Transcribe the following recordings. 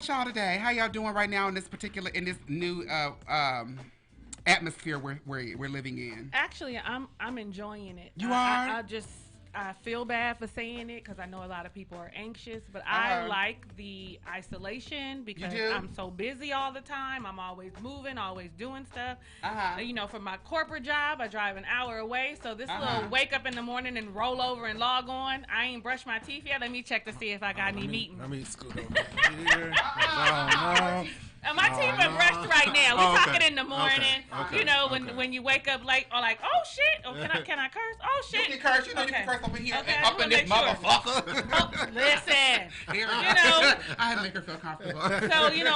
y'all today? How y'all doing right now in this new atmosphere we're living in? Actually, I'm enjoying it. You are? I feel bad for saying it because I know a lot of people are anxious, but I like the isolation because I'm so busy all the time. I'm always moving, always doing stuff. You know, for my corporate job, I drive an hour away. So this little wake up in the morning and roll over and log on, I ain't brushed my teeth yet. Let me check to see if I got any meetings. Let me scoot over here. No. My teeth are brushed right now. We talking in the morning. You know, when you wake up late or like, oh shit, or can I curse? Oh shit. You can curse. You know you can curse over here and up in this motherfucker. Oh, listen, you know, I had to make her feel comfortable. So you know,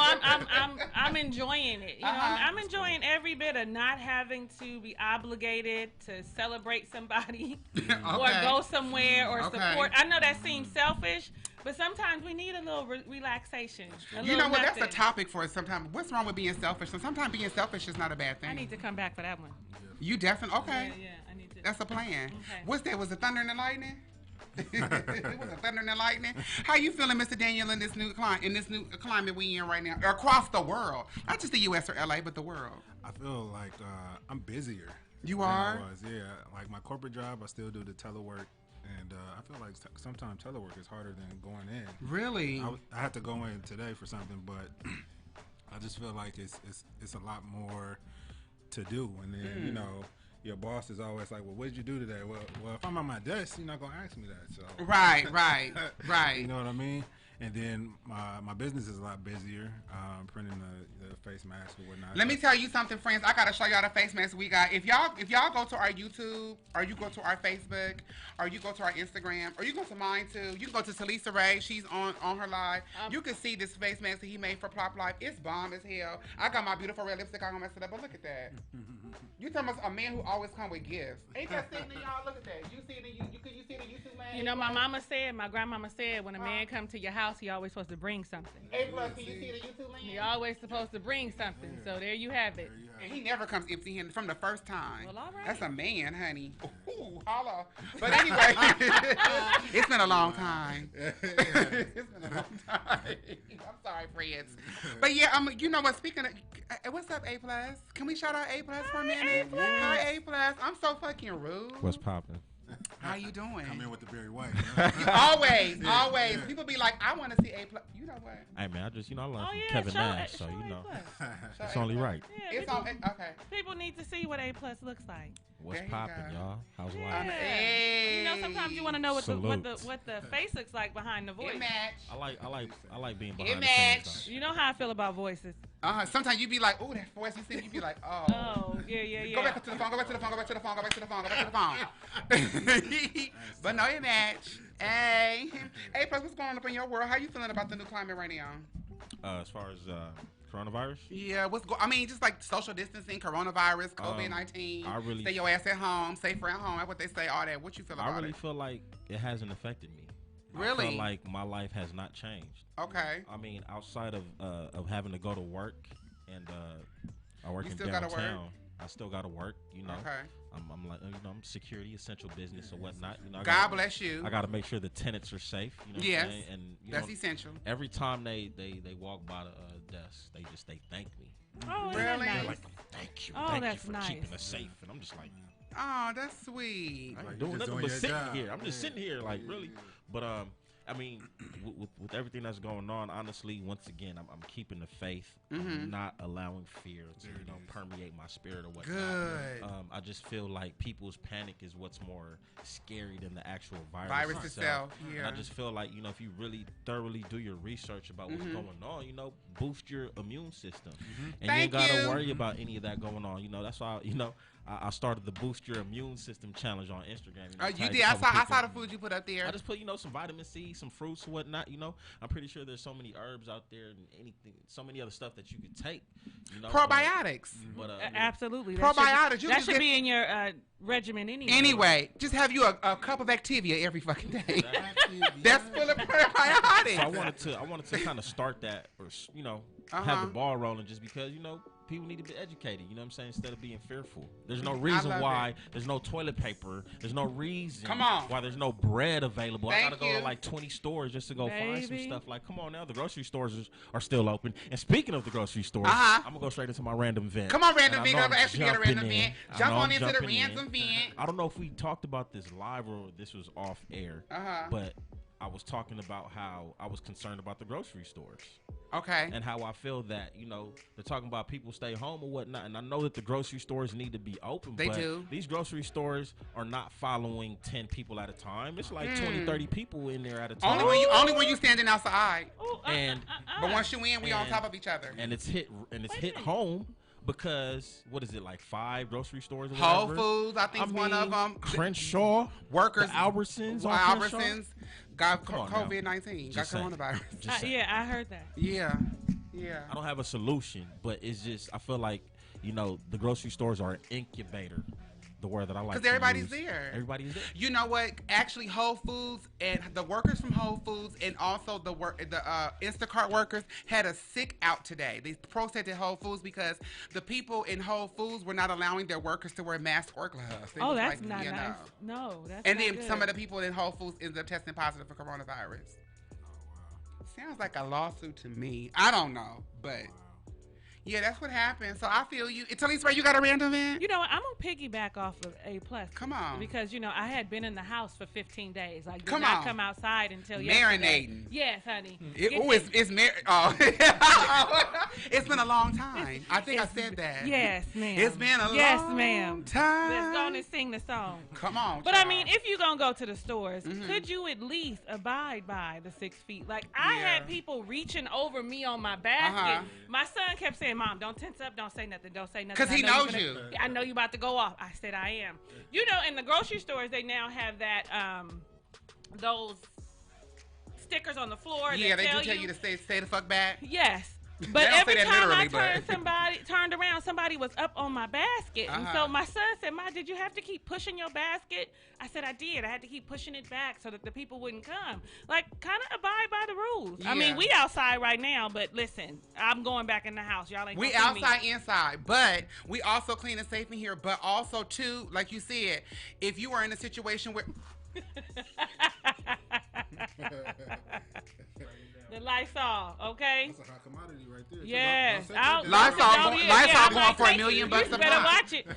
I'm enjoying it. You know, I'm enjoying every bit of not having to be obligated to celebrate somebody or go somewhere or support. I know that seems selfish. But sometimes we need a little relaxation. You know what? That's a topic for us sometimes. What's wrong with being selfish? And sometimes being selfish is not a bad thing. I need to come back for that one. You definitely? Okay. Yeah, I need to. That's a plan. Okay. What's that? Was it thunder and lightning? It was a thunder and lightning. How you feeling, Mr. Daniel, in this new climate we in right now, across the world? Not just the U.S. or L.A., but the world. I feel like I'm busier. You are? Yeah. Like my corporate job, I still do the telework. And I feel like sometimes telework is harder than going in. Really? I had to go in today for something, but I just feel like it's a lot more to do. And then, you know, your boss is always like, well, what did you do today? Well, if I'm at my desk, you're not going to ask me that. So Right. You know what I mean? And then my business is a lot busier, printing the face mask or whatnot. Let me tell you something, friends. I gotta show y'all the face mask we got. If y'all go to our YouTube, or you go to our Facebook, or you go to our Instagram, or you go to mine too. You can go to TALISA Ray. She's on her live. You can see this face mask that he made for PLOPP Life. It's bomb as hell. I got my beautiful red lipstick. I'm gonna mess it up, but look at that. You talking about a man who always come with gifts? Ain't that sitting there, y'all? Look at that. You see the YouTube man? You know, my grandmama said, when a man come to your house, he always supposed to bring something. A+, can you see the YouTube man? He always supposed to bring something. So there you have it. And he never comes empty-handed from the first time. Well, all right. That's a man, honey. Ooh, holla. But anyway, it's been a long time. It's been a long time. I'm sorry, friends. But yeah, you know what? Speaking of, what's up, A+? Can we shout out A+ for a minute? Hi, A+. I'm so fucking rude. What's poppin'? How you doing? Come in with the Barry White. Always. People be like, I want to see A+. You know what? Hey man, I learned from Kevin Nash, so you know, it's only right. Yeah, it's all okay. People need to see what A+ looks like. What's poppin', y'all? How's life? Yeah. You know, sometimes you want to know what the face looks like behind the voice. It match. I like being behind it the match. scenes. You know how I feel about voices. Sometimes you be like, oh, that voice you see, you be like, oh. Oh, yeah. Go back to the phone. But no, it match. Hey, A+, what's going on up in your world? How you feeling about the new climate right now? As far as coronavirus? Yeah, just like social distancing, coronavirus, COVID-19. Stay your ass at home, safer at home. That's what they say, all that. What you feel about it? I really feel like it hasn't affected me. Really? I feel like my life has not changed. Okay. I mean, outside of having to go to work, and I work in downtown. Work? I still got to work, you know. Okay. I'm like, you know, I'm security, essential business or whatnot. You know, God bless you. I got to make sure the tenants are safe. You know yes. What I'm saying? And that's essential. Every time they walk by the desk, they thank me. Oh, really? Nice. They're like, thank you. Oh, Thank that's you for nice. keeping us safe. And I'm just like, oh, that's sweet. I ain't doing nothing but sitting here. I'm just sitting here, like, really. But I mean, with everything that's going on, honestly, once again, I'm keeping the faith. I'm not allowing fear to permeate my spirit or whatnot. Good. I just feel like people's panic is what's more scary than the actual virus itself. Yeah. And I just feel like, you know, if you really thoroughly do your research about what's going on, you know, boost your immune system. And you ain't got to worry about any of that going on. You know, that's why, you know, I started the Boost Your Immune System challenge on Instagram. You know, you did. I saw the food you put up there. I just put, you know, some vitamin C, some fruits, whatnot. You know, I'm pretty sure there's so many herbs out there and anything, so many other stuff that you could take. You know, probiotics. But absolutely, probiotics. That should be in your regimen anyway. Anyway, just have you a cup of Activia every fucking day. That's full of probiotics. So I wanted to kind of start that, or you know, have the ball rolling, just because, you know, people need to be educated. You know what I'm saying? Instead of being fearful. There's no reason why there's no toilet paper. There's no reason why there's no bread available. I gotta go to like 20 stores just to go find some stuff. Like, come on now, the grocery stores are still open. And speaking of the grocery stores, I'm gonna go straight into my random vent. Come on, random vent. Actually, get a random vent. Jump on into the random vent. I don't know if we talked about this live or this was off air, but I was talking about how I was concerned about the grocery stores. Okay. And how I feel that, you know, they're talking about people stay home or whatnot. And I know that the grocery stores need to be open. They do. These grocery stores are not following 10 people at a time. It's like 20, 30 people in there at a time. Only when you standing outside. But once you in, we on top of each other. And it's hit home. Because what is it, like 5 grocery stores? Or Whole Foods, I think, is one of them. Crenshaw, Workers, the Albertsons, got COVID-19, got coronavirus. Yeah, I heard that. Yeah. I don't have a solution, but it's just I feel like, you know, the grocery stores are an incubator. The word that I like. Because everybody's there. Everybody's there. You know what? Actually, Whole Foods and the workers from Whole Foods and also the Instacart workers had a sick out today. They protested Whole Foods because the people in Whole Foods were not allowing their workers to wear masks or gloves. That's not nice. No, that's and not then good. some of the people in Whole Foods ended up testing positive for coronavirus. Sounds like a lawsuit to me. I don't know, but. Yeah, that's what happened. So I feel you. TALISA, you got a random in? You know what? I'm going to piggyback off of A+. Come on. Because, you know, I had been in the house for 15 days. Like, come outside until yesterday. Marinating. Yes, honey. It's it's been a long time. I think I said that. Yes, ma'am. It's been a long time. Let's go on and sing the song. Come on, But, I mean, if you're going to go to the stores, could you at least abide by the 6 feet? Like, I had people reaching over me on my basket. My son kept saying, Mom, don't tense up. Don't say nothing. Don't say nothing. Because he knows you. I know you about to go off. I said I am. You know, in the grocery stores, they now have that, those stickers on the floor. Yeah, they do tell you to stay the fuck back. Yes. But every time I turned around, somebody was up on my basket. And so my son said, Ma, did you have to keep pushing your basket? I said, I did. I had to keep pushing it back so that the people wouldn't come. Like, kind of abide by the rules. Yeah. I mean, we outside right now, but listen, I'm going back in the house. Y'all ain't gonna see outside, me. Inside. But we also clean and safe in here. But also, too, like you said, if you are in a situation where... The Lysol, okay? That's a hot commodity right there. Yes. Lysol going for $1 million a pop. You better watch it.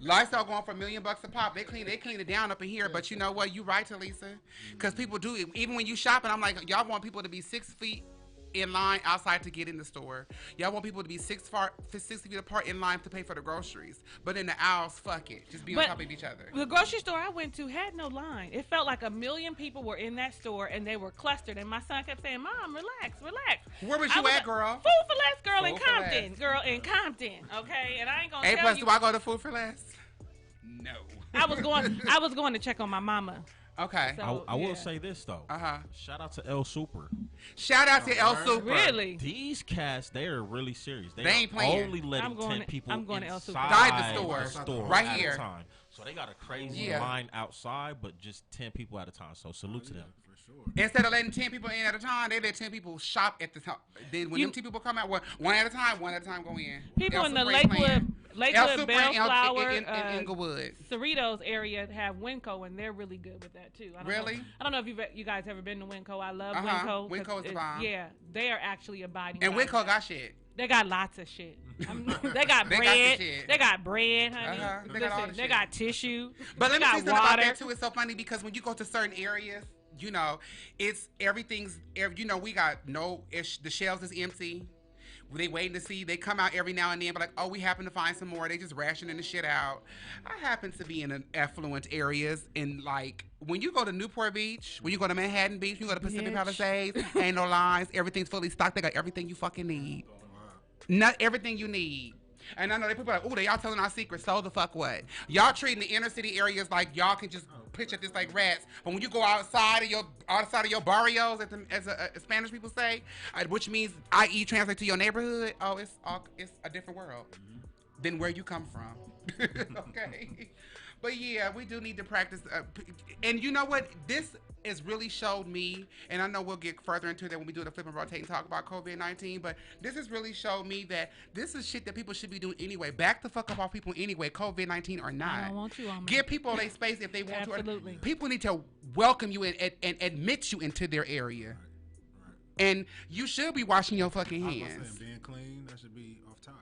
Lysol going for $1 million a pop. They clean it down up in here. But you know what? You right, TALISA. Because people do it. Even when you shopping, I'm like, y'all want people to be 6 feet in line outside to get in the store. Y'all want people to be 6 feet apart in line to pay for the groceries. But in the aisles, fuck it. Just be on top of each other. The grocery store I went to had no line. It felt like 1 million people were in that store and they were clustered. And my son kept saying, Mom, relax. Where was you at, girl? Food for Less, girl, in Compton. Girl, in Compton. Okay? And I ain't going to tell you. Do I go to Food for Less? No. I was going to check on my mama. Okay. So, I will say this though. Shout out to El Super. Shout out to El Super. Really? These cats, they are really serious. They ain't playing. Only letting 10 people inside the store right here. At a time. So they got a crazy line outside, but just 10 people at a time. So salute to them. For sure. Instead of letting 10 people in at a time, they let 10 people shop at the time. Then when them 10 people come out, one at a time go in. People in the Lakewood, Bellflower, Inglewood, Cerritos area have Winco, and they're really good with that too. I don't know if you guys ever been to Winco. I love Winco. Winco is the bomb. Yeah, they are actually abiding. And Winco got shit. They got lots of shit. They got bread. They got bread, honey. They got tissue. But let me say something about that too. It's so funny because when you go to certain areas, you know, everything's. You know, we got the shelves is empty. They waiting to see. They come out every now and then, but like, oh, we happen to find some more. They just rationing the shit out. I happen to be in an affluent areas, and like when you go to Newport Beach, when you go to Manhattan Beach, you go to Pacific Palisades, ain't no lines. Everything's fully stocked. They got everything you fucking need. Not everything you need. And I know they people are like, oh, y'all telling our secrets. So the fuck what? Y'all treating the inner city areas like y'all can just pitch at this like rats. But when you go outside of your barrios, as Spanish people say, which means i.e. translate to your neighborhood, it's a different world than where you come from. Okay. But yeah, we do need to practice. And you know what? This has really showed me, and I know we'll get further into that when we do the flip and rotate and talk about COVID-19, but this has really showed me that this is shit that people should be doing anyway. Back the fuck up off people anyway, COVID-19 or not. I don't want you on me. Give people their space if they want to. Absolutely. People need to welcome you and admit you into their area. Right. And you should be washing your fucking hands. I was saying, being clean, that should be off top.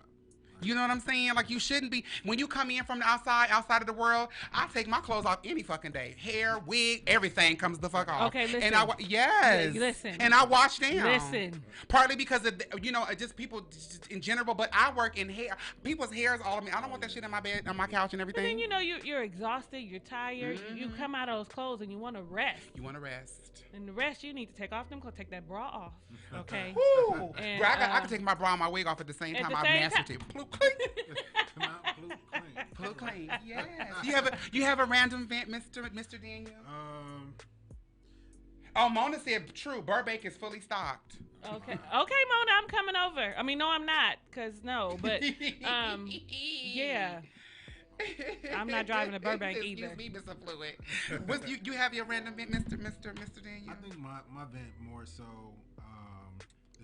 You know what I'm saying? Like, you shouldn't be. When you come in from the outside of the world, I take my clothes off any fucking day. Hair, wig, everything comes the fuck off. Okay, listen. And listen. And I wash down. Listen. Partly because of, just people just in general, but I work in hair. People's hair is all of me. I don't want that shit in my bed, on my couch and everything. But then, you're exhausted, you're tired. Mm-hmm. You come out of those clothes and you want to rest. And the rest, you need to take off them clothes, take that bra off. Okay? Woo! And, I can take my bra and my wig off at the same time. I mastered it. Plop clean. Yes. You have a random event, Mr. Daniel? Oh, Mona said true. Burbank is fully stocked. Okay, Mona, I'm coming over. I mean, no, I'm not, but yeah. I'm not driving to Burbank either. Excuse me, Mr. Fluid. You have your random event, Mr. Daniel? I think my event more so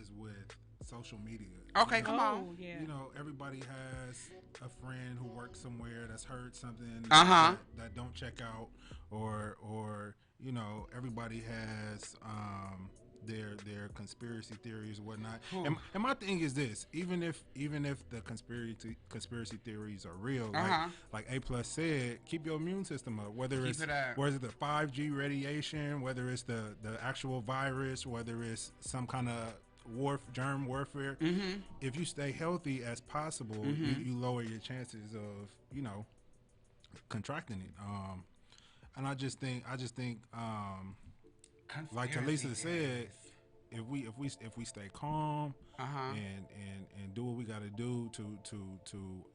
is with social media. Okay, come on. Yeah. Everybody has a friend who works somewhere that's heard something that don't check out, or everybody has their conspiracy theories and whatnot. And my thing is this: even if the conspiracy theories are real, like A+ said, keep your immune system up. Whether it's the 5G radiation, whether it's the actual virus, whether it's some kind of germ warfare. Mm-hmm. If you stay healthy as possible, mm-hmm. you lower your chances of contracting it. And I just think like TALISA said, if we stay calm and do what we got to do to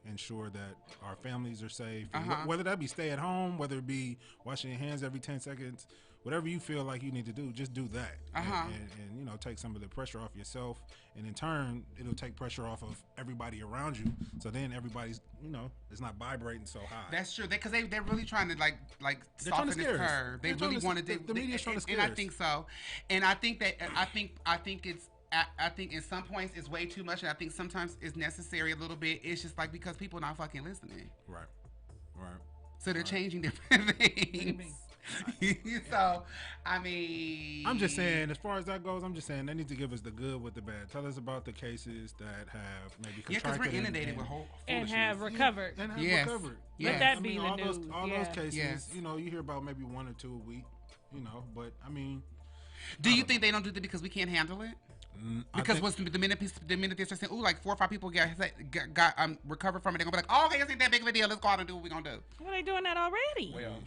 ensure that our families are safe, whether that be stay at home, whether it be washing your hands every 10 seconds, whatever you feel like you need to do, just do that. And take some of the pressure off yourself, and in turn it'll take pressure off of everybody around you, so then everybody's it's not vibrating so high. That's true, because they're really trying to like soften this curve. They really want to do the media's trying to scare us. And I think so, and I think in some points it's way too much, and I think sometimes it's necessary a little bit. It's just like because people not fucking listening. Right. So they're changing different things. So, I mean, I'm just saying, as far as that goes, they need to give us the good with the bad. Tell us about the cases that have maybe contracted because we're inundated with whole and have recovered. And have recovered. Let that be the news. All those cases, you hear about maybe 1 or 2 a week, but I mean. Do you think they don't do that because we can't handle it? Because the minute they start saying, ooh, like 4 or 5 people got recovered from it, they're gonna be like, oh, okay, this ain't that big of a deal. Let's go out and do what we're gonna do. Well, they doing that already. Well,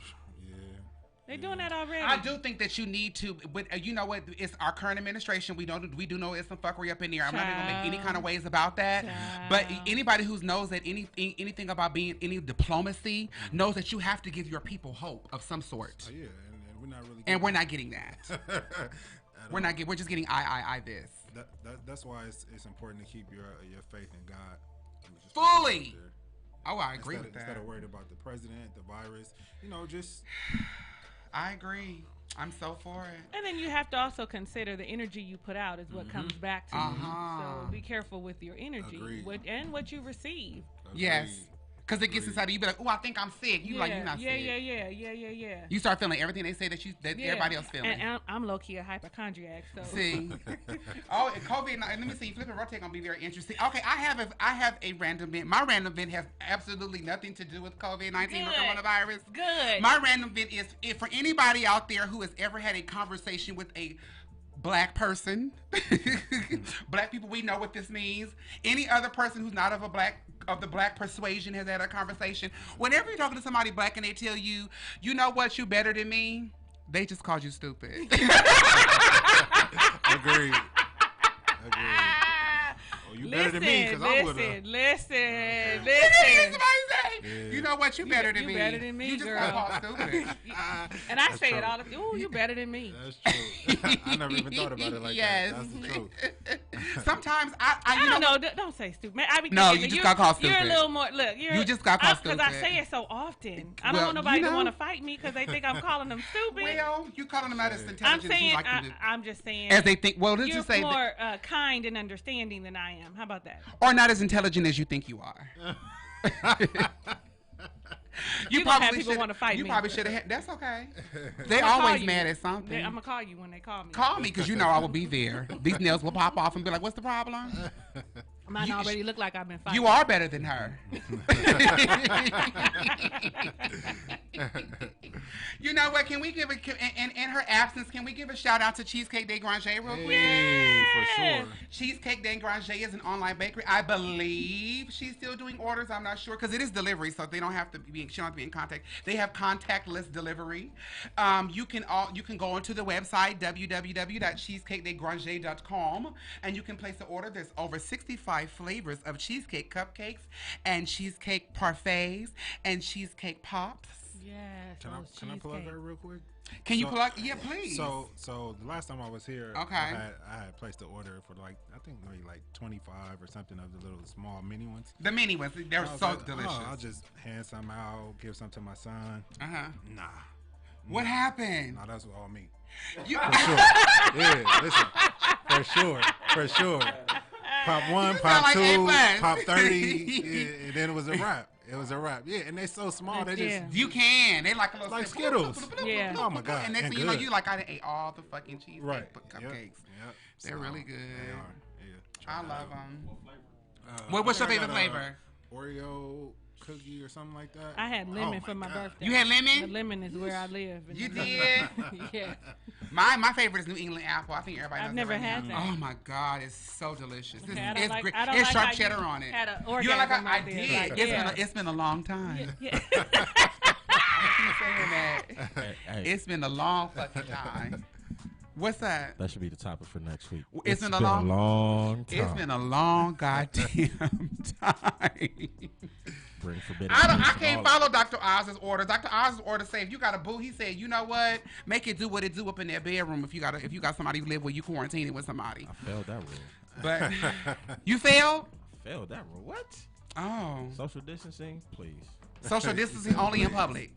they're doing that already. I do think that you need to, but you know what? It's our current administration. We do know it's some fuckery up in there. I'm not even gonna make any kind of ways about that. But anybody who knows that anything about being any diplomacy knows that you have to give your people hope of some sort. And we're not really. And we're not getting that. We're just getting this. That's why it's important to keep your faith in God. Fully. Oh, I agree with that. Instead of worried about the president, the virus, just. I agree. I'm so for it. And then you have to also consider the energy you put out is what comes back to you. So be careful with your energy and what you receive. Yes. Because it gets inside of you, be like, oh, I think I'm sick. You're not sick. Yeah. You start feeling everything they say that everybody else feeling. And I'm low-key a hypochondriac, so. See. Oh, and COVID, let me see, flip and rotate going to be very interesting. Okay, I have a random event. My random event has absolutely nothing to do with COVID-19 or coronavirus. Good. My random event is for anybody out there who has ever had a conversation with a Black person. Black people, we know what this means. Any other person who's not of the black persuasion has had a conversation. Whenever you're talking to somebody black and they tell you, you know what, you better than me, they just called you stupid. Agreed. Oh, you better than me because I would have. Listen. Somebody say, You know what? You better than me. You better than me, you just girl. got called stupid. And I say it all the time. Ooh, you better than me. That's true. I never even thought about it like that. That's the truth. Sometimes I don't know. Don't say stupid. I be no, you just got called stupid. You're a little more. Look, you just got called stupid. Because I say it so often. I don't want nobody to want to fight me because they think I'm calling them stupid. Well, you calling them out as intelligent as you like to do. I'm just saying. As they think. Well, let's you're just say more kind and understanding than I am. How about that? Or not as intelligent as you think you are. You probably have people want to fight me. You probably should have. That's okay. They always mad at something. I'm gonna call you when they call me. Call me because you know I will be there. These nails will pop off and be like, "What's the problem?" Mine already look like I've been fighting. You are better than her. You know what? Can we give in her absence? Can we give a shout out to Cheesecake de Granger real quick? Hey, for sure. Cheesecake de Granger is an online bakery. I believe she's still doing orders. I'm not sure because it is delivery, so they don't have to be. She don't have to be in contact. They have contactless delivery. You can go onto the website www.cheesecakedegranger.com and you can place an order. There's over 65 flavors of cheesecake cupcakes and cheesecake parfaits and cheesecake pops. Yes. Can I plug her real quick? Can you plug? Yeah, please. So the last time I was here, okay, I had placed an order for I think maybe 25 or something of the little small mini ones. The mini ones, they're so delicious. I'll just hand some out, give some to my son. Nah. What happened? Nah, that's all me. For sure. Yeah, listen. For sure. Pop 1, Pop 2, Pop 30, and then it was a wrap. Yeah, and they're so small. They just you can. They like a little Skittles. Yeah. Oh my God. And next thing you know, you I done ate all the fucking cheesecake cupcakes. Yep. They're really good. They are. Yeah. I love them. What's your favorite flavor? Oreo cookie or something like that. I had lemon for my birthday. You had lemon? The lemon is where I live. You did? Yeah. My favorite is New England apple. I think everybody knows I've never had that. Oh my God, it's so delicious. Okay, it's sharp cheddar on it. Had an orgasm I did. It's been a long time. Yeah. I keep saying that. It's been a long fucking time. What's that? That should be the topic for next week. It's been a long time. It's been a long goddamn time. Bring forbidden. I can't follow Dr. Oz's orders. Dr. Oz's orders say if you got a boo, he said, you know what? Make it do what it do up in their bedroom if you got somebody who live where you quarantining with somebody. I failed that rule. But you failed? I failed that rule. What? Oh. Social distancing, please. Social distancing only in public.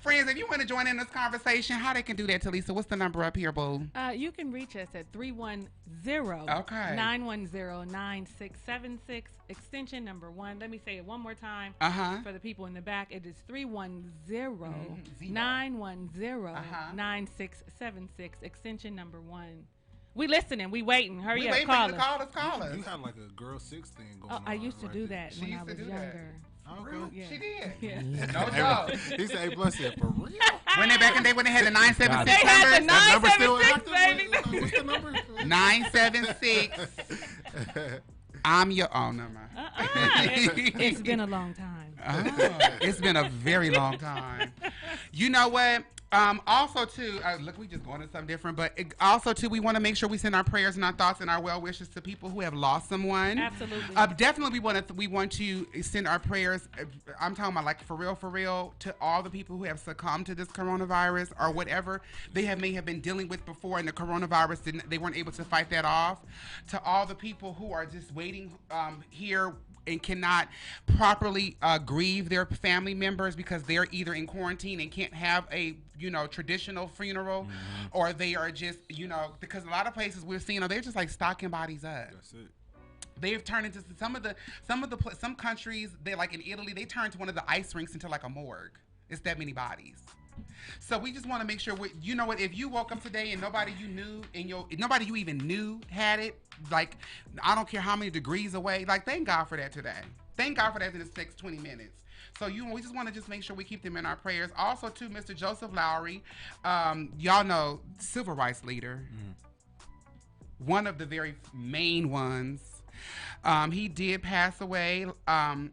Friends, if you want to join in this conversation, how they can do that, Talisa? What's the number up here, boo? You can reach us at 310-910-9676, extension number 1. Let me say it one more time for the people in the back. It is 310-910-9676, extension number 1. We listening. We waiting. Hurry up. Call us. Call us. You had like a girl 6 thing going on. I used to do that when I was younger. Okay. Yeah. She did. Yeah. No joke. He said A+ said, for real? When they back in the day when they had the 976 they had the numbers. 976, baby. What's the number? 976. I'm your number. It's been a long time. It's been a very long time. You know what? Also, too, look, we just going to something different, but also, too, we want to make sure we send our prayers and our thoughts and our well wishes to people who have lost someone. Absolutely. Definitely, we want to send our prayers. I'm talking about like for real, to all the people who have succumbed to this coronavirus or whatever they may have been dealing with before, and the coronavirus they weren't able to fight that off. To all the people who are just waiting here and cannot properly grieve their family members because they're either in quarantine and can't have a traditional funeral, or they are just because a lot of places we're seeing they're just like stocking bodies up. That's it. They've turned into some countries. They like in Italy, they turned to one of the ice rinks into like a morgue. It's that many bodies. So we just want to make sure if you woke up today and nobody you knew nobody you even knew had it, like I don't care how many degrees away, like thank God for that today. Thank God for that in the next 20 minutes. So we just want to just make sure we keep them in our prayers. Also, to Mr. Joseph Lowry, y'all know, civil rights leader, one of the very main ones. He did pass away a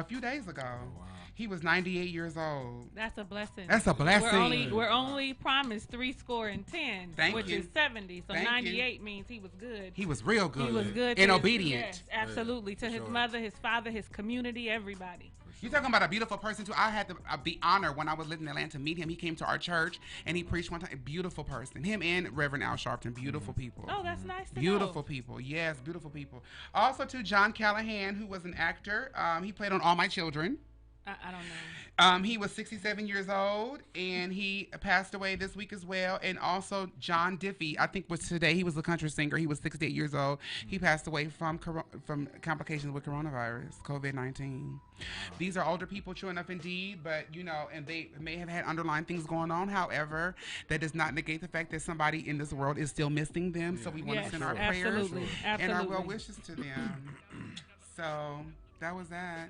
few days ago. Oh, wow. He was 98 years old. That's a blessing. That's a blessing. We're only promised 70, which is 70. So 98 means he was good. He was real good. He was good and obedient. Yes, absolutely. To his mother, his father, his community, everybody. You're talking about a beautiful person too. I had the honor when I was living in Atlanta to meet him. He came to our church and he preached one time. A beautiful person. Him and Reverend Al Sharpton. Beautiful people. Oh, that's nice to Beautiful know. people. Yes, beautiful people. Also to John Callahan, who was an actor. He played on All My Children. I don't know. He was 67 years old, and he passed away this week as well. And also John Diffie, I think was today. He was a country singer. He was 68 years old. He passed away from complications with coronavirus, COVID-19. These are older people, true enough indeed, but, you know, and they may have had underlying things going on. However, that does not negate the fact that somebody in this world is still missing them. So we want to send our prayers and our well wishes to them. So that was that.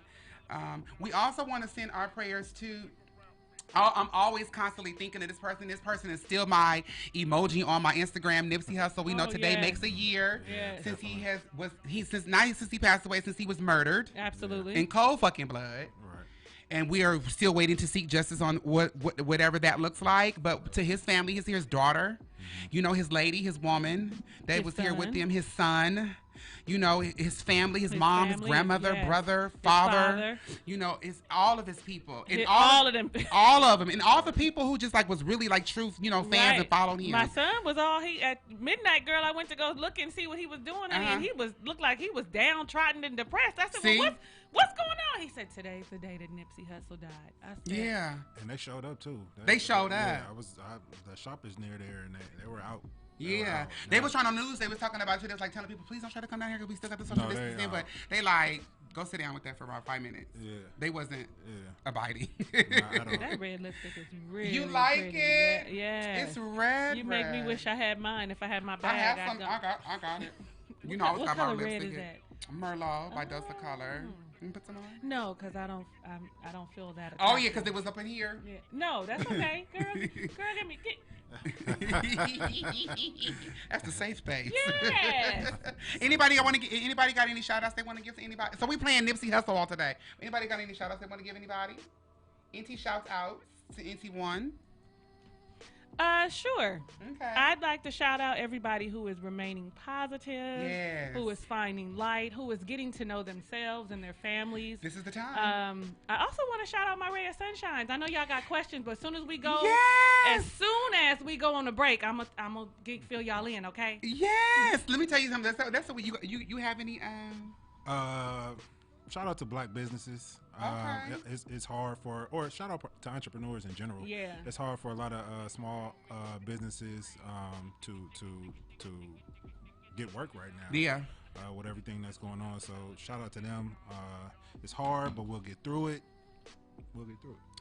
We also want to send our prayers to. I'm always constantly thinking of this person. This person is still my emoji on my Instagram, Nipsey Hussle. We know today makes a year since since he passed away, since he was murdered. Absolutely. In cold fucking blood. Right. And we are still waiting to seek justice on whatever that looks like. But to his family, his daughter, you know, his lady, his woman that was here with them, his son. You know, his family, his mom, his grandmother, brother, father. You know, it's all of his people. And all of them. All of them. And all the people who just like was really like true, you know, fans and followed him. My son was at midnight, girl, I went to go look and see what he was doing. And he looked like he was downtrodden and depressed. I said, well, what's going on? He said, today's the day that Nipsey Hussle died. I said, and they showed up too. They showed up. Yeah, the shop is near there, and they were out. They was trying on news. They was talking about it. They was like telling people, please don't try to come down here because we still got the social distancing. But they like, go sit down with that for about 5 minutes. Yeah. They wasn't abiding. That red lipstick is really You like pretty. it? Yeah. It's red. You make me wish I had mine. If I had my bag, I have some. I got it. You know, I was talking about lipstick. What color red is that? Merlot by Dust the Color. Can you put some on? No, because I don't feel that. Oh yeah, because it was up in here. Yeah. No, that's okay, girl. Give me. That's the safe space. Yes. Anybody got any shout outs they want to give to anybody? So we playing Nipsey Hussle all today. Anybody got any shout outs they want to give anybody? NT shouts out to NT1. Sure. Okay. I'd like to shout out everybody who is remaining positive, who is finding light, who is getting to know themselves and their families. This is the time. I also want to shout out my ray of sunshines. I know y'all got questions, but as soon as we go, on the break, I'm gonna fill y'all in. Okay? Yes. Let me tell you something. That's the way you have any Shout out to black businesses. It's hard or shout out to entrepreneurs in general. Yeah, it's hard for a lot of small businesses to get work right now. Yeah, with everything that's going on. So shout out to them. It's hard, but we'll get through it.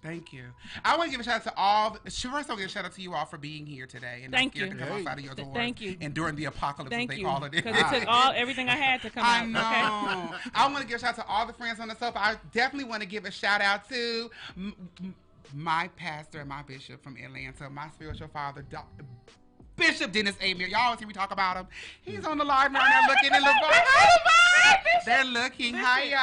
Thank you. I want to give a shout out to all. First, I want to give a shout out to you all for being here today and not scared to come outside of your doors. Thank you. And during the apocalypse, as they call it. Because it took everything I had to come out. I know. Okay? I want to give a shout out to all the friends on the sofa. I definitely want to give a shout out to my pastor and my bishop from Atlanta, my spiritual father, Bishop Dennis Amir. Y'all always hear me talk about him. He's on the live right now looking and looking. They're looking. Hi, y'all.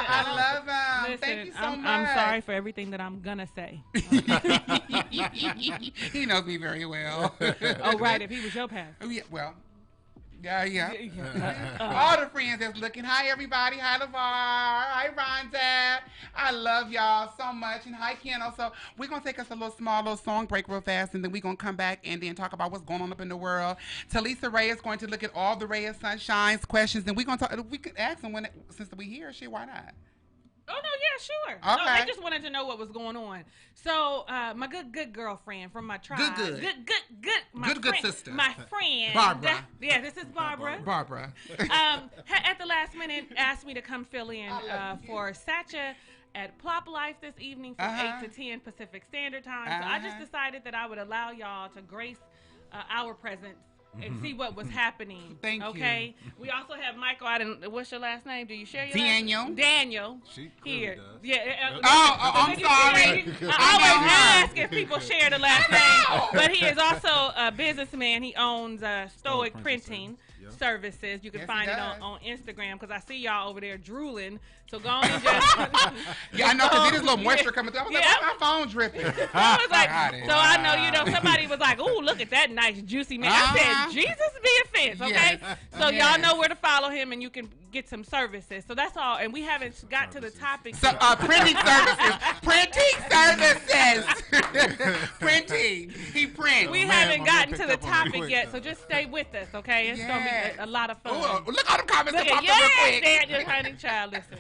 I love him. Thank you so much. I'm sorry for everything that I'm going to say. He knows me very well. Oh, right. If he was your pastor. Yeah, well. Yeah. All the friends that's looking. Hi, everybody. Hi, LeVar. Hi, Rhonda. I love y'all so much. And hi, Keno. So we're going to take us a little song break real fast, and then we're going to come back and then talk about what's going on up in the world. TALISA Ray is going to look at all the Ray of Sunshine's questions, and we're going to talk. We could ask them since we here. Shit, why not? Oh, no, yeah, sure. Okay. No, they just wanted to know what was going on. So, my good girlfend from my tribe. Good. My good sister. My friend. Barbara. This is Barbara. Barbara. At the last minute, asked me to come fill in for Sacha at PLOPP Life this evening from 8 to 10 Pacific Standard Time. So I just decided that I would allow y'all to grace our presence and see what was happening. Thank you. Okay. We also have Michael. What's your last name? Do you share your Daniel. last name? Daniel. She here. does. Yeah. I'm sorry. I always ask if people share the last name, but he is also a businessman. He owns S.T.O.I.C Printing. Yep. services. You can find it on Instagram because I see y'all over there drooling. So go on and just yeah, I know because there's a little moisture coming through. I was like, why my phone dripping? I was like, so I know, somebody was like, "Ooh, look at that nice juicy man." I said, "Jesus be offense," okay? Yes. So y'all know where to follow him, and you can get some services. So that's all. And we haven't got to the topic. So printing services, printing. He prints. We haven't gotten to the topic yet, so just stay with us, okay? It's gonna be a lot of fun. Ooh, look all the comments that popped up real quick. Dad, just honey child, listen.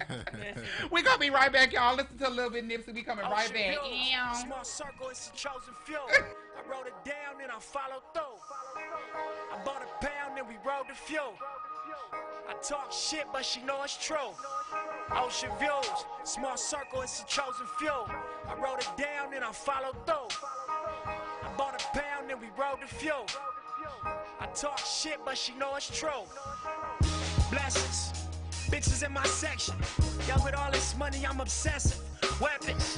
We're gonna be right back, y'all. Listen to a little bit Nipsey. We coming right back. Small circle is the chosen few. I wrote it down and I followed through. I bought a pound and we rode the fuel. I talk shit, but she know it's true. Ocean views, small circle is the chosen few. I wrote it down and I followed through. I bought a pound and we rode the fuel. I talk shit, but she know it's true. Blessings. Bitches in my section. Yo, with all this money, I'm obsessive. Weapons.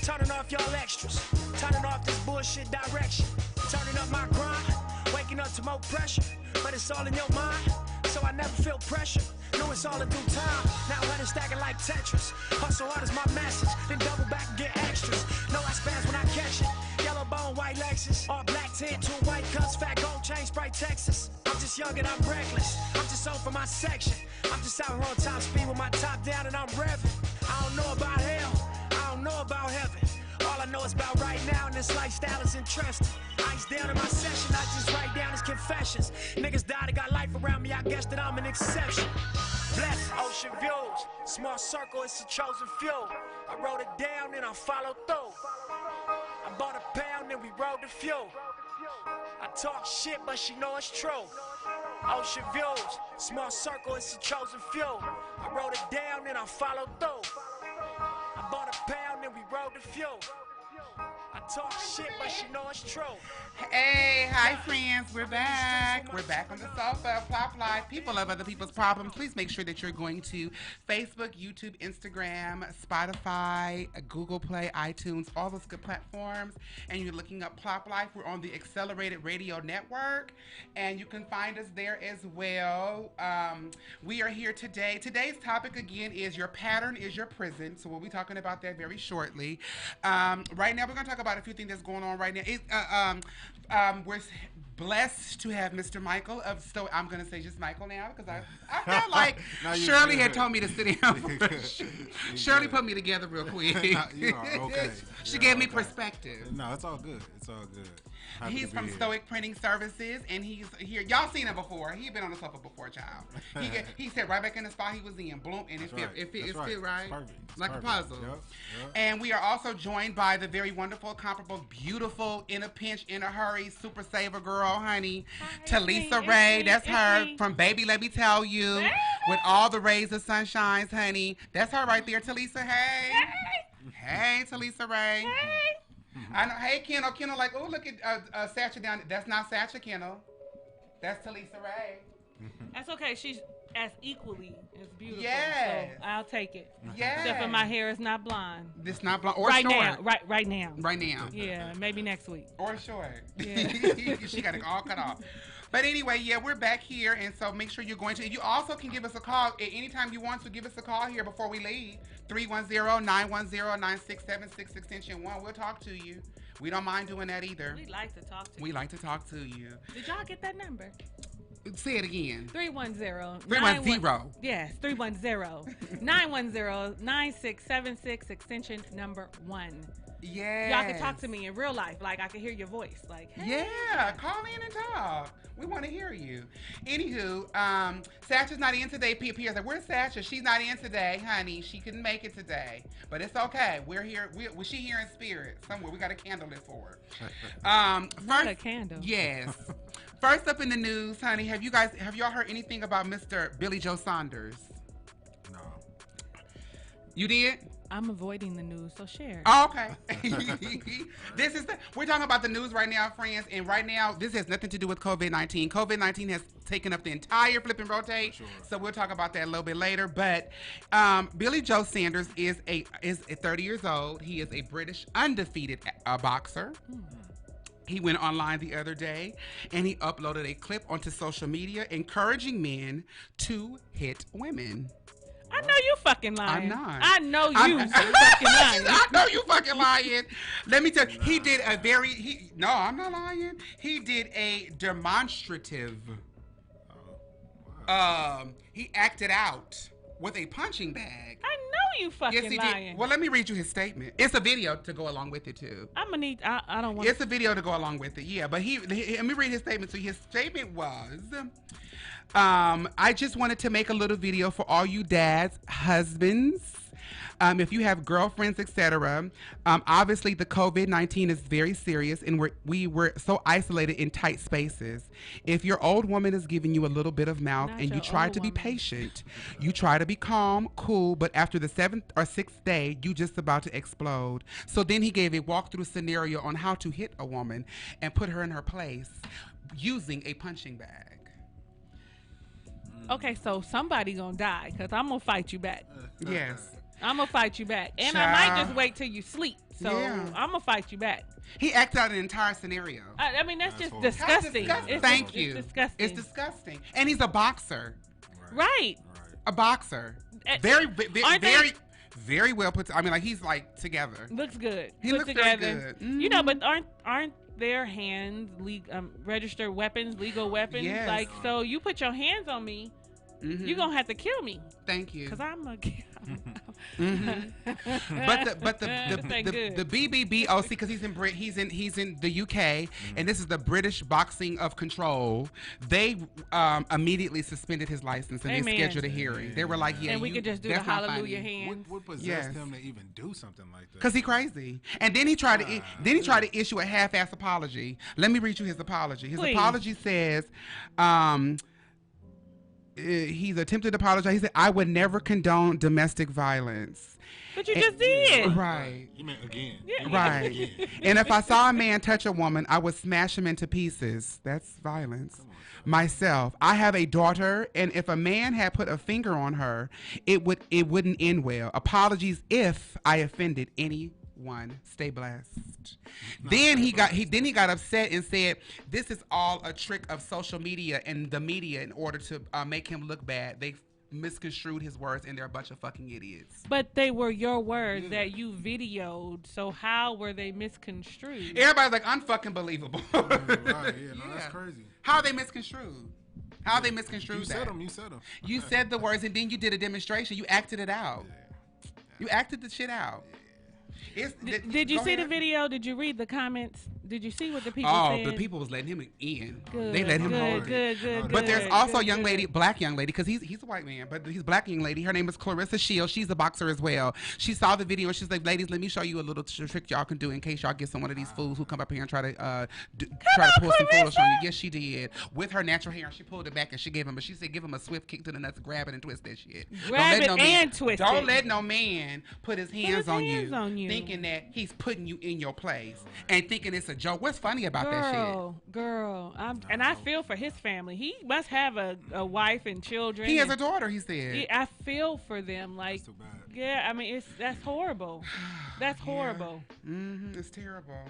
Turning off y'all extras. Turning off this bullshit direction. Turning up my grind. Waking up to more pressure. But it's all in your mind. So I never feel pressure. Know it's all in due time. Now let it stacking like Tetris. Hustle hard is my message. Then double back and get extras. Know I spaz when I catch it. Yellow bone, white Lexus. All black tint, 2 white cuts, fat gold chain, Sprite Texas. I'm just young and I'm reckless. I'm just on for my section. I'm just out here on top speed with my top down and I'm revving. I don't know about hell. I don't know about heaven. All I know is about right now and this lifestyle is interesting. Ice down in my session, I just write down his confessions. Niggas died and got life around me, I guess that I'm an exception. Blessed ocean views, small circle, it's the chosen few. I wrote it down and I followed through. I bought a pound and we rode the fuel. I talk shit, but she know it's true. Ocean views, small circle, it's the chosen few. I wrote it down and I followed through. I bought a pound and we rode the fuel. I talk shit, but she know it's true. Hey, hi friends, we're back. We're back on the sofa, PLOPP Life. People love other people's problems. Please make sure that you're going to Facebook, YouTube, Instagram, Spotify, Google Play, iTunes, all those good platforms. And you're looking up PLOPP Life. We're on the Accelerated Radio Network. And you can find us there as well. We are here today. Today's topic again is your pattern is your prison. So we'll be talking about that very shortly. Right now, we're going to talk about a few things that's going on right now. We're blessed to have Mr. Michael of S.T.O.I.C. I'm going to say just Michael now because I felt like Shirley had told me to sit down. Shirley put me together real quick. You are okay. She gave me perspective. No, it's all good. It's all good. He's from S.T.O.I.C Printing Services, and he's here. Y'all seen him before. He's been on the sofa before, child. He said right back in the spot he was in. Bloom, and it fit right. Like a puzzle. Yep. And we are also joined by the very wonderful, comparable, beautiful, in a pinch, in a hurry, super saver girl, honey, TALISA Ray. That's her from Baby Let Me Tell You, with all the rays of sunshines, honey. That's her right there, TALISA. Hey, TALISA Ray. I know. Hey, Kendall. Kendall, like, oh, look at Sacha down. That's not Sacha, Kendall. That's TALISA Ray. That's okay. She's as equally as beautiful. Yeah. So I'll take it. Yeah. Except for my hair is not blonde. It's not blonde or right short. Now. Right now. Right now. Yeah. Maybe next week. Or short. Yeah. She got it all cut off. But anyway, yeah, we're back here, and so make sure you're going to. You also can give us a call at any time you want to. Give us a call here before we leave. 310-910-9676 extension 1. We'll talk to you. We don't mind doing that either. We like to talk to you. We like to talk to you. Did y'all get that number? Say it again. 310. 310. Yes, 310-910-9676 extension number 1. Yeah. Y'all can talk to me in real life. Like, I can hear your voice. Like, hey. Yeah, call in and talk. We want to hear you. Anywho, Sacha's not in today. Pierre's like, where's Sacha? She's not in today, honey. She couldn't make it today. But it's okay. We're here. She here in spirit somewhere. We got a candle lit for her. Not a candle. Yes. First up in the news, honey, have y'all heard anything about Mr. Billy Joe Saunders? No. You did? I'm avoiding the news, so share. Oh, okay. We're talking about the news right now, friends, and right now this has nothing to do with COVID-19. COVID-19 has taken up the entire flip and rotate, so we'll talk about that a little bit later. But Billy Joe Saunders is 30 years old. He is a British undefeated boxer. He went online the other day and he uploaded a clip onto social media encouraging men to hit women. I know you fucking lying. I'm not. I know you fucking lying. I know you fucking lying. Let me tell you, he did a no, I'm not lying. He did a demonstrative. He acted out with a punching bag. I know you fucking yes, he lying. Did. Well, let me read you his statement. It's a video to go along with it too. I'm gonna need. I don't want. It's a video to go along with it. Yeah, but let me read his statement. So his statement was, I just wanted to make a little video for all you dads, husbands. If you have girlfriends, etc. Obviously, the COVID-19 is very serious, and we were so isolated in tight spaces. If your old woman is giving you a little bit of mouth and you try to be patient, you try to be calm, cool, but after the 7th or 6th day, you just about to explode. So then he gave a walkthrough scenario on how to hit a woman and put her in her place using a punching bag. Okay, so somebody gonna die because I'm gonna fight you back. Yes. I'm gonna fight you back, and I might just wait till you sleep. So I'm gonna fight you back. He acted out an entire scenario. I mean, that's just disgusting. Thank you. It's disgusting. It's disgusting, and he's a boxer. Right. A boxer. Very very well put. I mean, like he's like together. Looks good. He looks together. very good. Mm-hmm. You know, but aren't their hands registered weapons, legal weapons? Yes. Like, so you put your hands on me, you're gonna have to kill me. Thank you. Because I'm a. But the BABYYYY, because he's in the UK, and this is the British Boxing of Control. They immediately suspended his license and they scheduled a hearing. They were like, "Yeah, and we could just do the hallelujah hands." What possessed him to even do something like that? Because he's crazy. And then he tried to issue a half-ass apology. Let me read you his apology. His apology says, he's attempted to apologize. He said, "I would never condone domestic violence." But you just did. Right. You meant again. Yeah. Right. Again. And if I saw a man touch a woman, I would smash him into pieces. That's violence. Myself, I have a daughter, and if a man had put a finger on her, it wouldn't end well. Apologies if I offended anyone. Stay blessed. Then he got upset and said, "This is all a trick of social media and the media in order to make him look bad. They misconstrued his words, and they're a bunch of fucking idiots." But they were your words that you videoed, so how were they misconstrued? Everybody's like, unfucking believable. Right, that's crazy. How are they misconstrued? How are they misconstrued? You said them. You said the words, and then you did a demonstration. You acted it out. Yeah. You acted the shit out. Did you see the video? Did you read the comments? Did you see what the people said? Oh, the people was letting him in. Good, they let him hold it. Good. But there's also a young lady, black young lady, because he's a white man, but he's a black young lady. Her name is Clarissa Shields. She's a boxer as well. She saw the video and she's like, "Ladies, let me show you a little trick y'all can do in case y'all get some one of these fools who come up here and try to pull some foolish on you." Yes, she did. With her natural hair, and she pulled it back and she gave him. She said, "Give him a swift kick to the nuts, grab it and twist that shit. Grab it and twist it. Don't let no man put his hands on you, thinking that he's putting you in your place and thinking it's a joke." What's funny about that shit? Girl, I feel for his family. He must have a wife and children. He has a daughter, he said. I feel for them. Like, yeah, I mean, that's horrible. That's horrible. Yeah. It's terrible.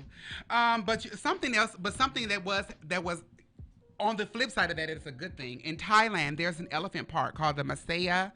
But something else, something that was on the flip side of that, it's a good thing. In Thailand, there's an elephant park called the Masaya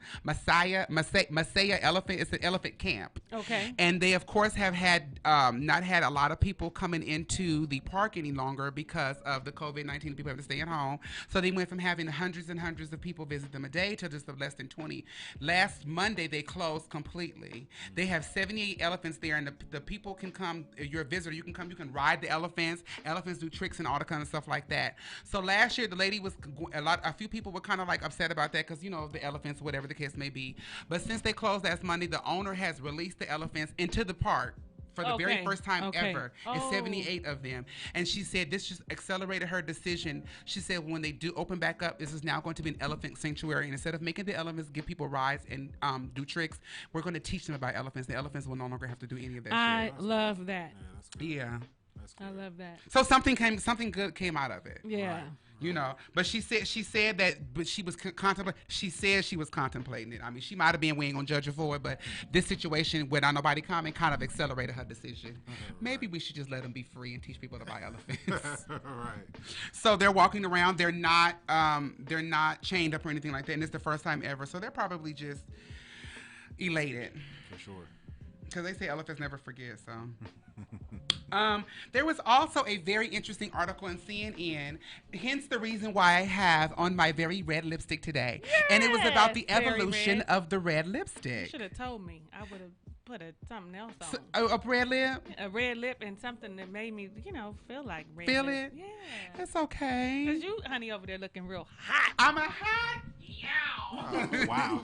Elephant. It's an elephant camp. Okay. And they, of course, have had not had a lot of people coming into the park any longer because of the COVID-19. People have to stay at home. So they went from having hundreds and hundreds of people visit them a day to just less than 20. Last Monday, they closed completely. They have 78 elephants there, and the people can come. If you're a visitor, you can come. You can ride the elephants. Elephants do tricks and all the kind of stuff like that. So last year, the lady was a few people were kind of like upset about that because, you know, the elephants, whatever the case may be. But since they closed last Monday, the owner has released the elephants into the park for the very first time ever. It's 78 of them. And she said this just accelerated her decision. She said when they do open back up, this is now going to be an elephant sanctuary. And instead of making the elephants give people rides and do tricks, we're going to teach them about elephants. The elephants will no longer have to do any of that shit. I love that. Yeah. I love that. So something good came out of it. Yeah. You know, but she said that, but she was contemplating. She said she was contemplating it. I mean, she might have been. We ain't gonna judge her for it, but this situation, without nobody comment, kind of accelerated her decision. Maybe we should just let them be free and teach people to buy elephants. Right. So they're walking around. They're not chained up or anything like that, and it's the first time ever. So they're probably just elated. For sure. Because they say elephants never forget. So. There was also a very interesting article in CNN, hence the reason why I have on my very red lipstick today. Yes, and it was about the evolution of the red lipstick. You should have told me. I would have put something else on. So, a red lip? A red lip and something that made me, feel like red Feel lip. it? Yeah. It's okay. Because you, honey, over there looking real hot. I'm a hot? Oh, wow.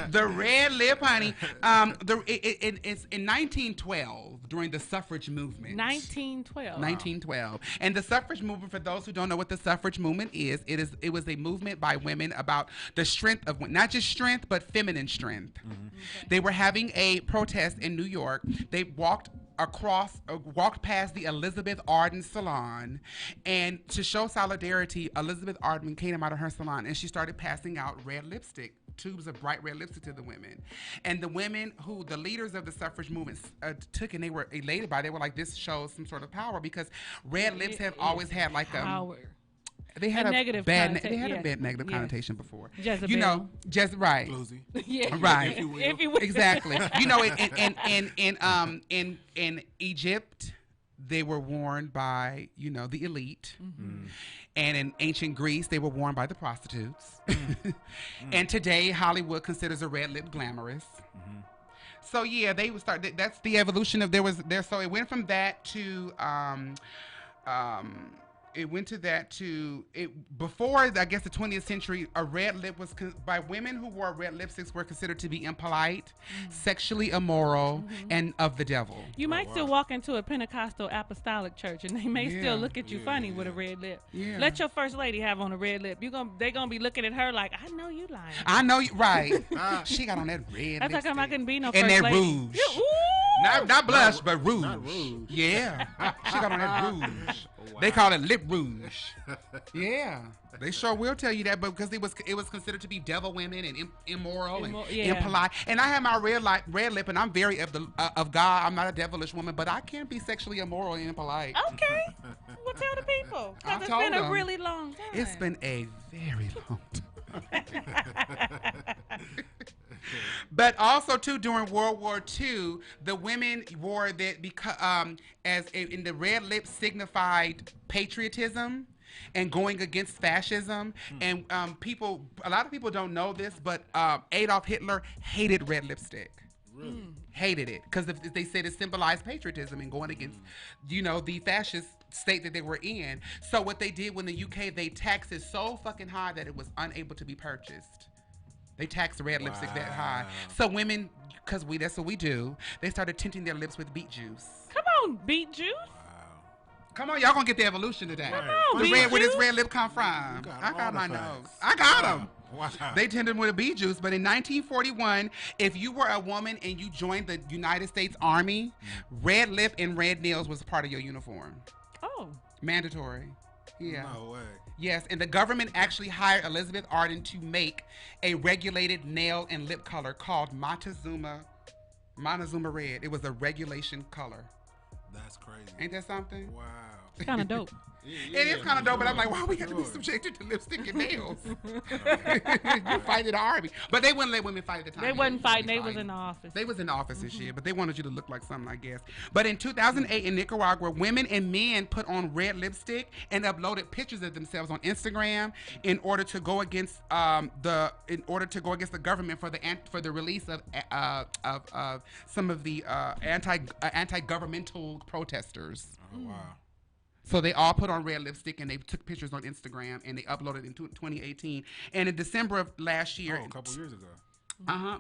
The red lip, honey. It's in 1912 during the suffrage movement. 1912. And the suffrage movement, for those who don't know what the suffrage movement is, it was a movement by women about the strength of, not just strength, but feminine strength. Mm-hmm. Okay. They were having a protest in New York. They walked past the Elizabeth Arden salon, and to show solidarity, Elizabeth Arden came out of her salon and she started passing out red lipstick, tubes of bright red lipstick to the women. And the women who the leaders of the suffrage movement took, and they were elated by it. They were like, this shows some sort of power, because red lips have always had like power. They had a negative bad negative connotation before. Jezebel. You know, right. Yeah. Right. If you will. Exactly. You know, in Egypt, they were worn by, the elite. Mm-hmm. And in ancient Greece, they were worn by the prostitutes. Mm-hmm. And today, Hollywood considers a red lip glamorous. Mm-hmm. So yeah, they would start. That's the evolution of So it went from that to before, I guess, the 20th century, a red lip was by women who wore red lipsticks were considered to be impolite, sexually immoral, and of the devil. You might still walk into a Pentecostal apostolic church and they may still look at you funny with a red lip. Yeah. Let your first lady have on a red lip. They're gonna be looking at her like, I know you lying. I know you right. She got on that red That's lipstick. how come I couldn't be no and first that lady. Rouge. Not blush, but rouge. Not rouge. Yeah. She got on that rouge. Wow. They call it lip rouge. Yeah. They sure will tell you that, but because it was considered to be devil women and immoral and impolite. And I have my red lip, and I'm very of God. I'm not a devilish woman, but I can be sexually immoral and impolite. Okay. Well, tell the people. Because it's been a really long time. It's been a very long time. But also too, during World War II, the women wore that because in the red lip signified patriotism and going against fascism. And a lot of people don't know this, but Adolf Hitler hated red lipstick. Really? Hated it because they said it symbolized patriotism and going against, the fascist state that they were in. So what they did when the UK, they taxed it so fucking high that it was unable to be purchased. They taxed red lipstick that high. So women, because that's what we do, they started tinting their lips with beet juice. Come on, beet juice. Come on, y'all gonna get the evolution today. Come on, where does red lip come from? I got my nose. I got them. Wow. They tinted them with beet juice. But in 1941, if you were a woman and you joined the United States Army, red lip and red nails was part of your uniform. Oh. Mandatory. Yeah. No way. Yes, and the government actually hired Elizabeth Arden to make a regulated nail and lip color called Montezuma Red. It was a regulation color. That's crazy. Ain't that something? Wow. Kind of dope. It is kind of dope, but I'm like, why we got to be subjected to lipstick and nails? You fight in the army. But they wouldn't let women fight at the time. They wasn't fighting. They was in the office. They was in the office this year, but they wanted you to look like something, I guess. But in 2008 in Nicaragua, women and men put on red lipstick and uploaded pictures of themselves on Instagram in order to go against the government for the release of some of the anti-governmental protesters. Oh, wow. So they all put on red lipstick and they took pictures on Instagram and they uploaded in 2018. And in December of last year, a couple years ago.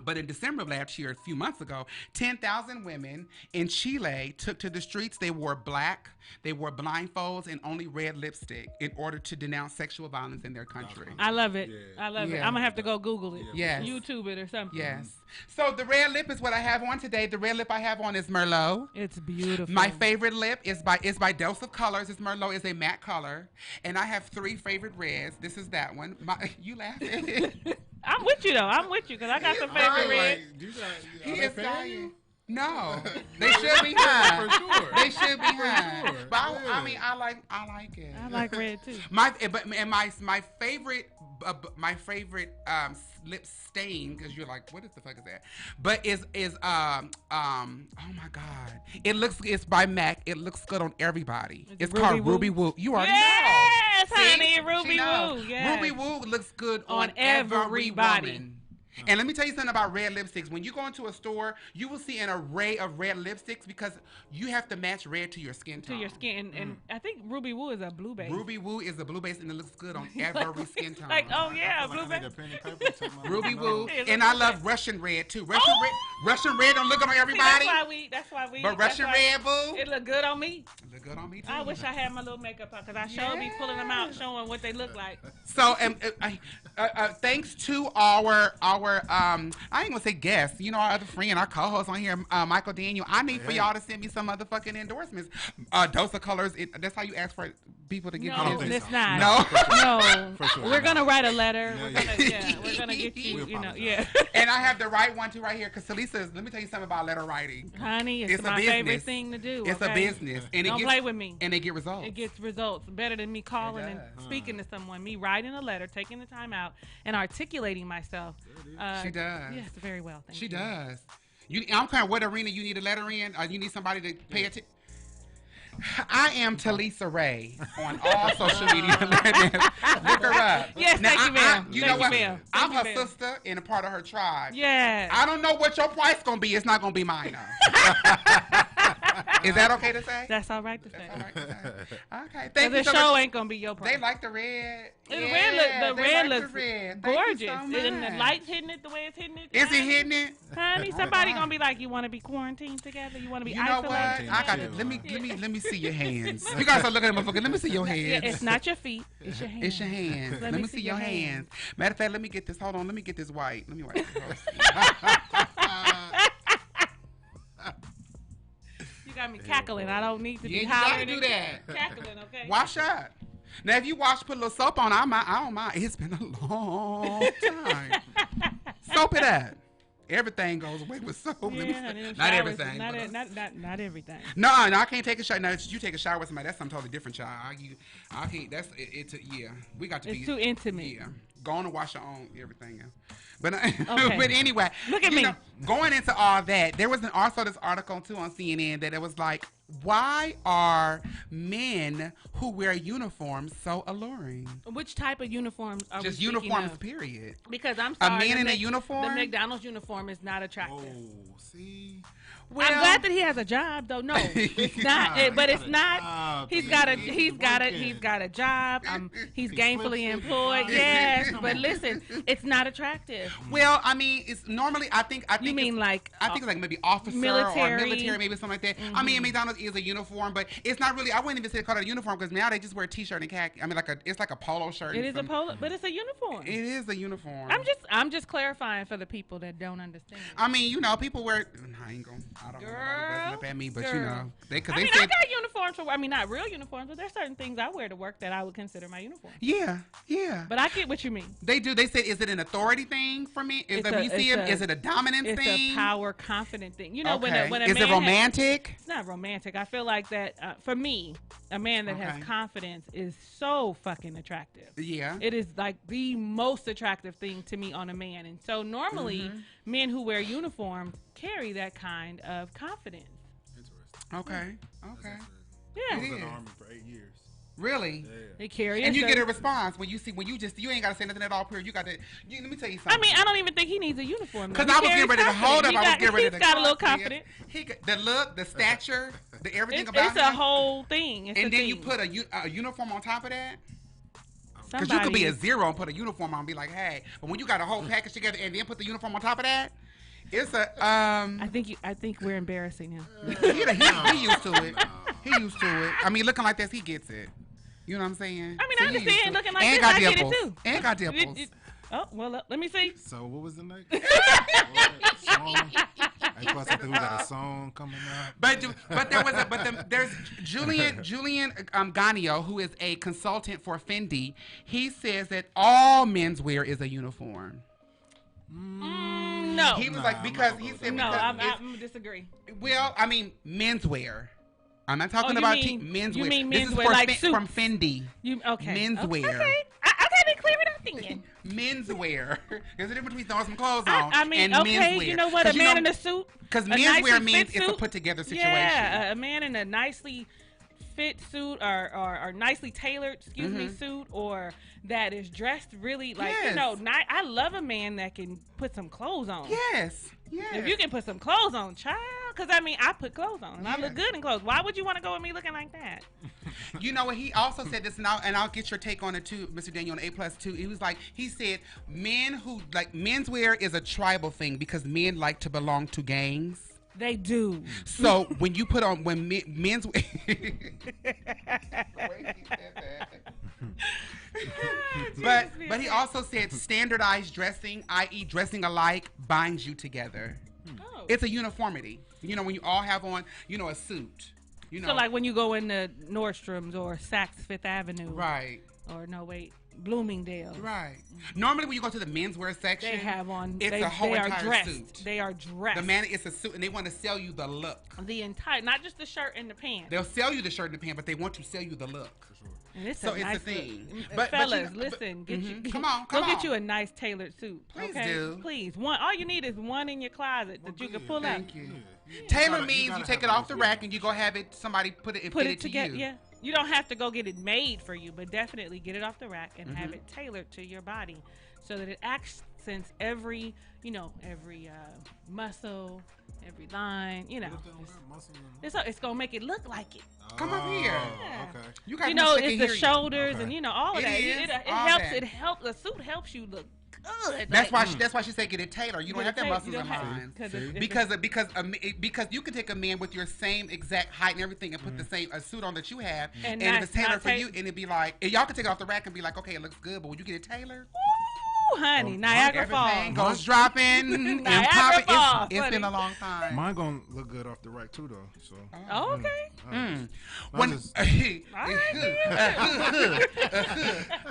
But in December of last year, a few months ago, 10,000 women in Chile took to the streets. They wore black, they wore blindfolds, and only red lipstick in order to denounce sexual violence in their country. I love it. I love it. I'm gonna have to go Google it. Yes. YouTube it or something. Yes. So the red lip is what I have on today. The red lip I have on is Merlot. It's beautiful. My favorite lip is by Dose of Colors. It's Merlot. It's a matte color, and I have 3 favorite reds. This is that one. You laughing? I'm with you though. I'm with you because I got some favorite reds. He is dying. No, they should be high. For sure. They should be high. Sure. But I mean, I like it. I like red too. My favorite lip stain, because you're like, what the fuck is that? But is oh my god, it's by MAC. It looks good on everybody. It's called Ruby Woo. You already know. Yes, honey, Ruby Woo. Yes. Ruby Woo looks good on every woman. And let me tell you something about red lipsticks. When you go into a store, you will see an array of red lipsticks because you have to match red to your skin tone. To your skin. And I think Ruby Woo is a blue base. Ruby Woo is a blue base, and it looks good on every skin tone. Like, oh, yeah, blue base. Ruby Woo. And I love Russian red, too. Russian red don't look good on everybody. That's why we. But Russian red, boo. It look good on me. It look good on me, too. I wish I had my little makeup on because I sure be pulling them out, showing what they look like. So, thanks to our I ain't gonna say guests, you know, our other friend, our co-host on here, Michael Daniel. I need for y'all to send me some motherfucking endorsements. Dose of Colors. That's how you ask for people to give you. No, it's not. No, no. For sure. We're gonna write a letter. We're gonna get you. You know, yeah. And I have the right one too right here, because TALISA. Let me tell you something about letter writing. Honey, it's my favorite thing to do. It's a business, and don't play with me. And they get results. It gets results better than me calling and speaking to someone. Me writing a letter, taking the time out, and articulating myself. She does. Yes, very well. Thank you. She does. I'm kind of what arena you need a letter in. You need somebody to pay attention. I am TALISA Ray on all social media. Look her up. Yes, now, thank you, ma'am. You know what? I'm her sister and a part of her tribe. Yeah. I don't know what your price gonna be. It's not gonna be mine though. Is that okay to say? That's all right to say. All right to say. Okay. Thank you. The show ain't gonna be your price. They like the red. The red looks gorgeous. And the light hitting it the way it's hitting it. Is it hitting it? Honey, somebody gonna be like, you want to be quarantined together? You want to be isolated? You know what? I got to. Let me see your hands. You guys are looking at motherfucker. Let me see your hands. Yeah, it's not your feet. It's your hands. It's your hands. Let me see your hands. Matter of fact, let me get this. Hold on. Let me get this white. Let me wipe this. You got me cackling. I don't need to be hollering. You gotta do that. Cackling, okay? Wash up. Now, if you put a little soap on, I don't mind. It's been a long time. Soap it up. Everything goes away with soap. Yeah, not everything. Not everything. No, I can't take a shower. No, you take a shower with somebody. That's something totally different, child. I can't. That's it. Yeah, we got to be. It's too intimate. Yeah, go on and wash your own everything else. But okay. But anyway, look at me. Know, going into all that, there was also this article too on CNN that it was like, why are men who wear uniforms so alluring? Which type of uniforms are just we uniforms, of? Period. Because I'm sorry, a man in a uniform. The McDonald's uniform is not attractive. Oh, see. Well, I'm glad that he has a job, though. No, it's not. But it's not. He's got a job. He's gainfully employed. Yes, but listen, it's not attractive. Well, I mean, it's normally. I think. You mean like? I think it's like maybe officer military. or military, maybe something like that. Mm-hmm. I mean, McDonald's is a uniform, but it's not really. I wouldn't even say call it a uniform because now they just wear a t-shirt and khaki. I mean, it's like a polo shirt. It is a polo, but it's a uniform. It is a uniform. I'm just clarifying for the people that don't understand. I mean, you know, people wear. I ain't gonna. I don't know up at me, but you know, I got uniforms for. I mean, not real uniforms, but there's certain things I wear to work that I would consider my uniform. Yeah. But I get what you mean. They do. They said, is it an authority thing for me? Is it a dominance thing? It's a power, confident thing. You know, when a man is it romantic? It's not romantic. I feel like that for me, a man that has confidence is so fucking attractive. Yeah. It is like the most attractive thing to me on a man, and so normally men who wear uniforms carry that kind of confidence. Okay. Yeah. I was in the Army for 8 years. Really? Yeah. They carry it. And you get a response when you ain't got to say nothing at all, period. Let me tell you something. I mean, I don't even think he needs a uniform. Because I was getting ready to hold up. He's got a little confidence. The look, the stature, everything about him. It's a whole thing. And then you put a uniform on top of that? Because you could be a 0 and put a uniform on and be like, hey. But when you got a whole package together and then put the uniform on top of that, it's a I think we're embarrassing him. He used to it. He used to it. I mean, looking like this, he gets it. You know what I'm saying? I mean, I understand looking like this. I get it too. And got dimples. Oh, well, let me see. So what was the next song? I thought we got a song coming out. But there's Julian Ganio, who is a consultant for Fendi. He says that all menswear is a uniform. No. He was like, because he said, no, I'm disagree. Well, I mean, menswear. I'm not talking about menswear. You mean this menswear is like from Fendi. Okay. Menswear. Okay. I gotta clear it up then. Menswear. There's a difference between throwing some clothes on and menswear. You know what? A man in a suit. Because menswear means it's a put together situation. Yeah, a man in a nicely fit suit or nicely tailored, suit, or that is dressed really like, I love a man that can put some clothes on. Yes. If you can put some clothes on, child, because I mean, I put clothes on and I look good in clothes. Why would you want to go with me looking like that? You know what? He also said this, and I'll get your take on it too, Mr. Daniel, on A+ too. He said, menswear is a tribal thing because men like to belong to gangs. They do. So when you put on men's but he also said standardized dressing, i.e. dressing alike, binds you together. Oh. It's a uniformity. You know, when you all have on, a suit. So like when you go into Nordstrom's or Saks Fifth Avenue. Right. Or Bloomingdale's. Right. Normally when you go to the menswear section, they have on. It's a whole entire suit. They are dressed. The man, it's a suit, and they want to sell you the look. The entire, not just the shirt and the pants. They'll sell you the shirt and the pants, but they want to sell you the look. And it's so a it's nice a thing. But fellas, listen. Come on. Get you a nice tailored suit. Please do. Please. All you need is one in your closet that you can pull out. Thank you. Yeah. Tailor means you take it off the rack and you go have it. Somebody put it to you. Yeah. You don't have to go get it made for you, but definitely get it off the rack and have it tailored to your body, so that it accents every muscle, every line. It's gonna make it look like it. Come up here. Yeah. Okay. You got it's the shoulders and all of that. It helps. It helps. The suit helps you look good. That's why she said get it tailored. You don't have that muscles and lines because you can take a man with your same exact height and everything and put the same suit on that you have, and if it's tailored for you, and it'd be like, and y'all can take it off the rack and be like, okay, it looks good, but when you get it tailored. Honey, Niagara Falls. Everything goes dropping and popping. It's been a long time. Mine gonna look good off the rack too, though. So. Oh, okay.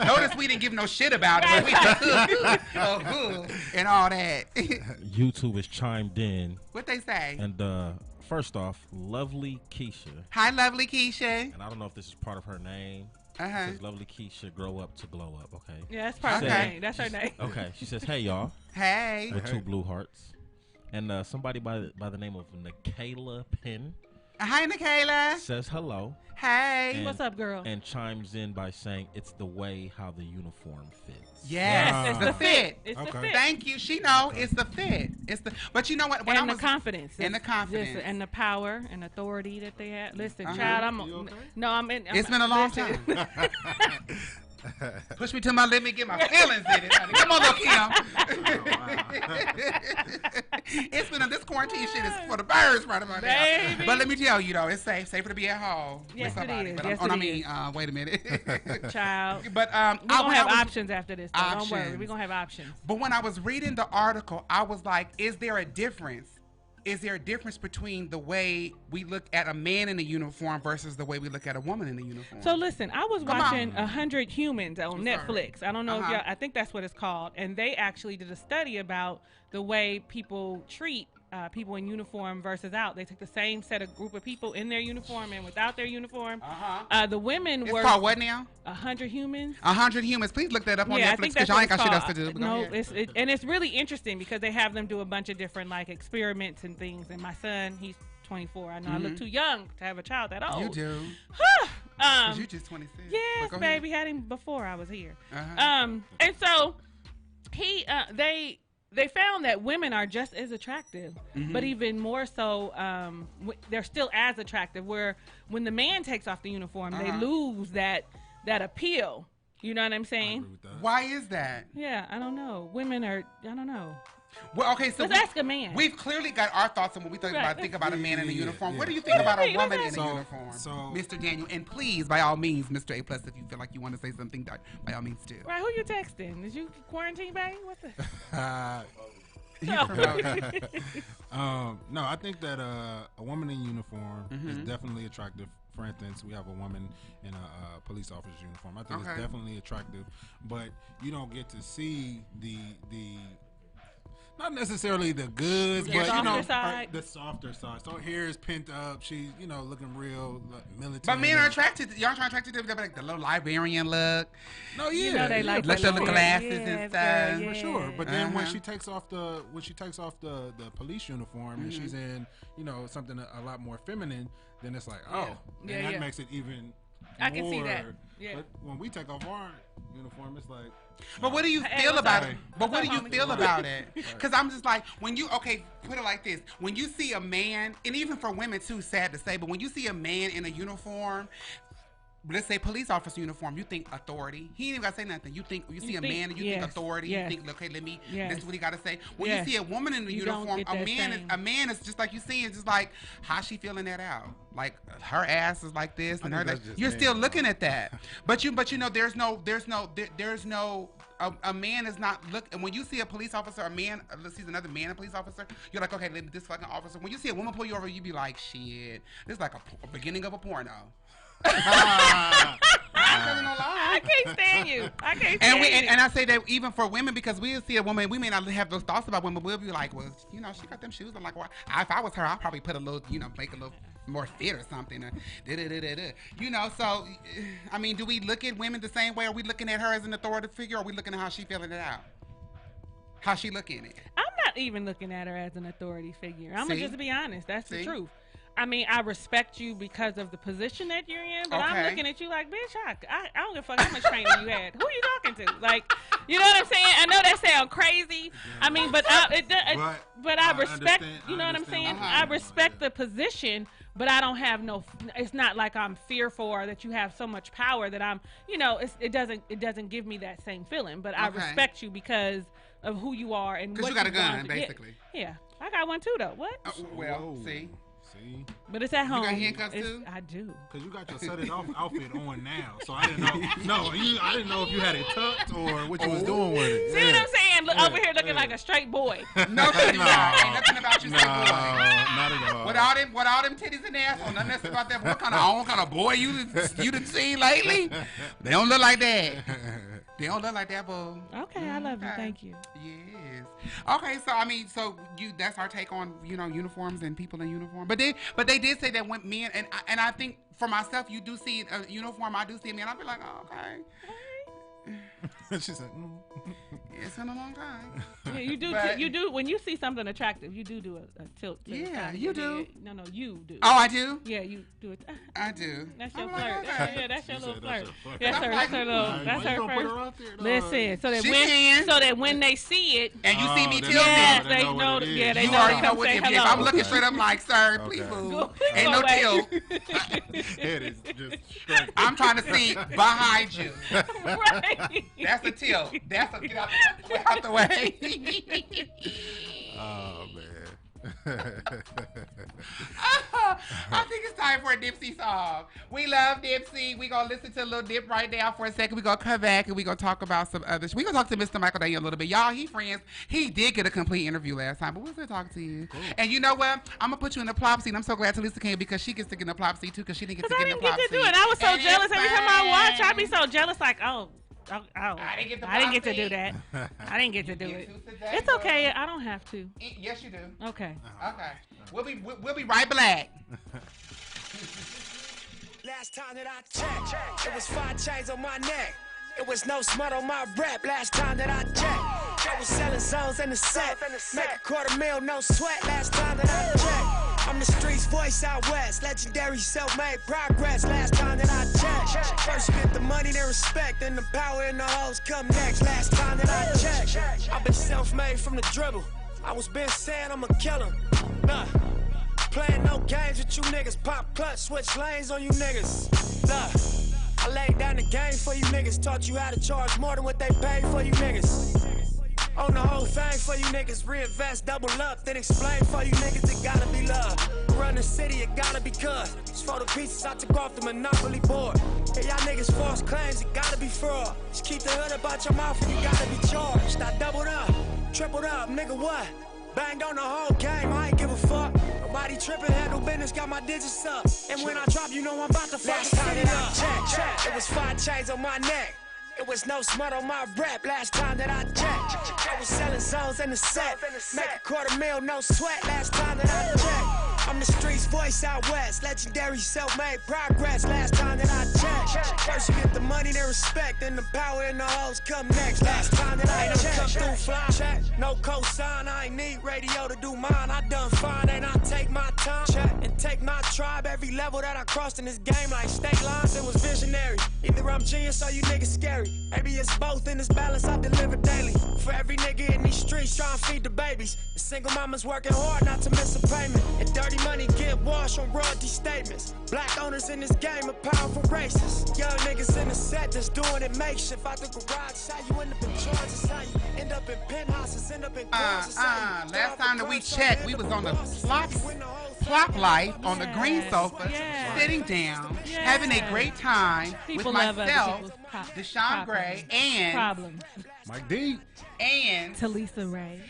Notice we didn't give no shit about it. And all that. YouTube is chimed in. What they say? And first off, lovely Keisha. Hi, lovely Keisha. And I don't know if this is part of her name. Says lovely Keisha, grow up to glow up. Okay. Yeah, that's part of her name. That's her name. Okay. She says, "Hey y'all." Hey. With 2 blue hearts, and somebody by the name of Nikayla Penn. Hi, Nikayla. Says hello. Hey. What's up, girl? And chimes in by saying it's the way how the uniform fits. Yes, it's the fit. It's the fit. Thank you. She know it's the fit. But you know what? When the confidence. And the confidence. And the power and authority that they have. Listen, child, it's been a long time. Push me to my limit, get my feelings in it, honey. Come on, look, Kim. It's been this quarantine shit is for the birds right about now. But let me tell you though, it's safer to be at home with somebody. It is. But wait a minute, child. But we're gonna have options after this. Don't worry, we're gonna have options. But when I was reading the article, I was like, is there a difference? Is there a difference between the way we look at a man in a uniform versus the way we look at a woman in a uniform? So listen, I was watching 100 Humans on Netflix. I don't know if y'all, I think that's what it's called. And they actually did a study about the way people treat people in uniform versus out. They took the same set of group of people in their uniform and without their uniform. The women were... It's called what now? 100 Humans. 100 Humans. Please look that up on Netflix because y'all ain't got shit else to do. No, and it's really interesting because they have them do a bunch of different experiments and things. And my son, he's 24. I know I look too young to have a child that old. You do. You just 26. Yes, baby. Had him before I was here. And so they found that women are just as attractive, but even more so, they're still as attractive. Where when the man takes off the uniform, they lose that appeal. You know what I'm saying? Why is that? Yeah, I don't know. Women are, I don't know. Well, okay, so let's ask a man. We've clearly got our thoughts on what we think about a man in a uniform. Yeah. What do you think about a woman in a uniform, Mr. Daniel? And please, by all means, Mr. A+, if you feel like you want to say something, by all means, do. Right? Who you texting? Is you quarantine bang? What's the? No, I think that a woman in uniform is definitely attractive. For instance, we have a woman in a police officer's uniform. I think it's definitely attractive, but you don't get to see the not necessarily the goods, but you know, the softer side. So her hair is pent up. She's, you know, looking real military. But men are attracted. Y'all trying attracted to them, like the little librarian look. No, yeah, you know, they like the glasses and stuff. For sure. But then when she takes off the police uniform and she's in, you know, something a lot more feminine, then it's like, that makes it even. I can see that. Yeah. But when we take off our uniform, it's like. But what do you feel about it? But what do you feel about it? Because I'm just like, when you, put it like this. When you see a man, and even for women too, sad to say, but when you see a man in a uniform, let's say police officer uniform, you think authority. He ain't even got to say nothing. You see a man and you think authority. You think, okay, this is what he got to say. When you see a woman in a uniform, a man is just like you see, it's just like, how's she feeling that out? Like her ass is like this and her. You're still looking at that, but you know, there's no. A man is not and when you see a police officer, a man sees another man, a police officer, you're like, okay, this fucking officer. When you see a woman pull you over, you be like, shit, this is like a beginning of a porno. I can't stand you. And I say that even for women, because we'll see a woman, we may not have those thoughts about women, we'll be like, well, you know, she got them shoes. I'm like, well, if I was her, I'd probably put a little, you know, make a little more fit or something. You know, so, I mean, do we look at women the same way? Are we looking at her as an authoritative figure, or are we looking at how she feeling it out? How she looking at it? I'm not even looking at her as an authority figure. I'm going to just be honest. That's the truth. I mean, I respect you because of the position that you're in, but I'm looking at you like, bitch, I don't give a fuck how much training you had. Who are you talking to? Like, you know what I'm saying? I know that sounds crazy. I mean, but I respect, you know what I'm saying? I respect the position, but I don't have it's not like I'm fearful or that you have so much power that I'm, you know, it doesn't give me that same feeling, but I respect you because of who you are and what you got a gun, basically. Yeah. I got one too, though. What? Well, see. But it's at home. You got handcuffs too? I do. Because you got your set it off outfit on now, so I didn't know. I didn't know if you had it tucked or what you was doing with it. See what I'm saying? Look, over here looking like a straight boy. Ain't nothing about you, straight boy. Not at all. With all them titties and ass on, nothing else about that. What kind of boy you done seen lately? They don't look like that. They don't look like that, boo. Okay, I love you. Thank you. Yes. Okay, so I mean, that's our take on, you know, uniforms and people in uniform. But they did say that when men and I think for myself, you do see a uniform. I do see a man. I'll be like, oh, okay. She said, it's been a long time. Yeah, you do. You do when you see something attractive. You do a tilt. Yeah, you do. No, you do. Oh, I do. Yeah, you do it. I do. That's your flirt. Yeah, that's your little flirt. Yes, sir. That's her little. That's her first. Listen, so that when they see it, and you see me tilting, yes, they know. Yeah, they know. You already know what it is. If I'm looking straight up, like, sir, please move. Ain't no tilt. It is just straight. I'm trying to see behind you. Right. That's a tilt. That's a get out the way. Oh man. I think it's time for a Dipsy song. We love Dipsy. We gonna listen to a little dip right now for a second. We gonna come back and we gonna talk about some other. We gonna talk to Mr. Michael Daniel a little bit. Y'all, he did get a complete interview last time, but we'll still talk to you. Cool. And you know what? I'm gonna put you in the plop seat. I'm so glad TALISA came because she gets to get in the plop seat too because she didn't get to get in the plop seat. I didn't get to do it. I was so jealous every time I watch. I'd be so jealous, like, oh. I didn't get to do that. I didn't get to do it. It's okay. I don't have to. Yes, you do. Okay. Okay. We'll be right back. Last time that I checked, it was 5 chains on my neck. It was no smut on my rap. Last time that I checked, I was selling zones in the set. Make $250,000, no sweat. Last time that I checked, I'm the streets voice out west. Legendary self-made progress. Last time that I checked, first get the money, then respect, then the power and the hoes come next. Last time that I checked, I've been self-made from the dribble. I was been saying I'm a killer. Nah, playing no games with you niggas. Pop clutch, switch lanes on you niggas. Nah. I laid down the game for you niggas. Taught you how to charge more than what they paid for you niggas. On the whole thing for you niggas. Reinvest, double up, then explain for you niggas. It gotta be love. Run the city, it gotta be cuz. It's for the pieces I took off the Monopoly board. Hey, y'all niggas false claims, it gotta be fraud. Just keep the hood about your mouth and you gotta be charged. I doubled up, tripled up, nigga what? Banged on the whole game, I ain't give a fuck. Nobody tripping, handle business, got my digits up. And when I drop, you know I'm about to fuck the city up. Check, it was 5 chains on my neck. It was no smut on my rap last time that I checked. I was selling zones in the set. Make a $250,000, no sweat last time that I checked. I'm the streets voice out west. Legendary self-made progress last time that I checked. First you get the money, then respect. Then the power and the hoes come next. Last time that I checked. Come through flying. No cosign, I ain't need radio to do mine. I done fine and I take my time. And take my tribe. Every level that I crossed in this game like state lines, it was visionary. Either I'm genius or you niggas scary. Maybe it's both in this balance I deliver daily. For every nigga in these streets trying to feed the babies. The single mamas working hard not to miss a payment. And dirty money get washed on royalty statements. Black owners in this game are powerful racists. Young niggas in the set just doing it makeshift. Out the garage, how you end up in charges, how you end up in penthouses, end up in cars. Last time that we checked, we was on the PLOPP Life on the green sofa, sitting down, having a great time with myself, Deshon Gray, and Mike D, and TALISA Ray.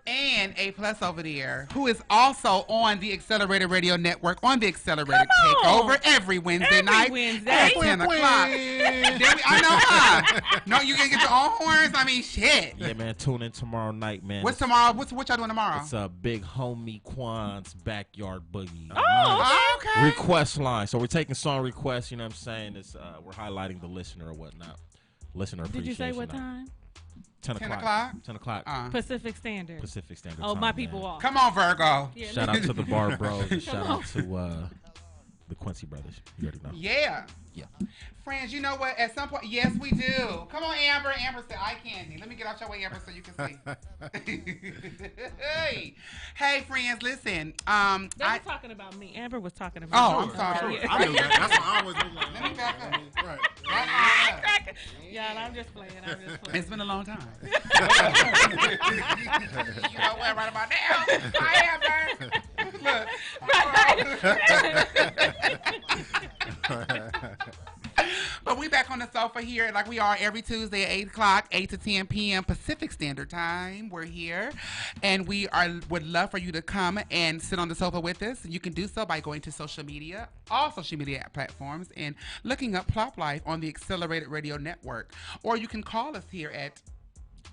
And A+ over there, who is also on the Accelerated Radio Network on the Accelerated Takeover every Wednesday night at 10 o'clock. I know, huh? No, you gonna get your own horns? I mean, shit. Yeah, man, tune in tomorrow night, man. What's tomorrow? What y'all doing tomorrow? It's a big homie Quan's backyard boogie. Oh, okay. Request line. So we're taking song requests, you know what I'm saying? It's we're highlighting the listener or whatnot. Listener appreciation. Did you say what time? 10 o'clock. 10 o'clock. Pacific Standard. Pacific Standard. Oh, time, my people off. Come on, Virgo. Yeah, shout out to the Bar Bros. And shout out to the Quincy brothers. You already know. Yeah. Yeah. Friends, you know what? At some point, yes, we do. Come on, Amber. Amber said eye candy. Let me get out your way, Amber, so you can see. Hey, friends, listen. They were talking about me. Amber was talking about me. I'm sorry. Yeah. I knew that. That's why I always was like, let me back up. Right. Yeah, I'm just playing. It's been a long time. You know what? Right about now. Hi, Amber. Look. But we back on the sofa here like we are every Tuesday at 8 o'clock, 8 to 10 p.m. Pacific Standard Time. We're here, and would love for you to come and sit on the sofa with us. You can do so by going to social media, all social media platforms, and looking up PLOPP Life on the Accelerated Radio Network. Or you can call us here at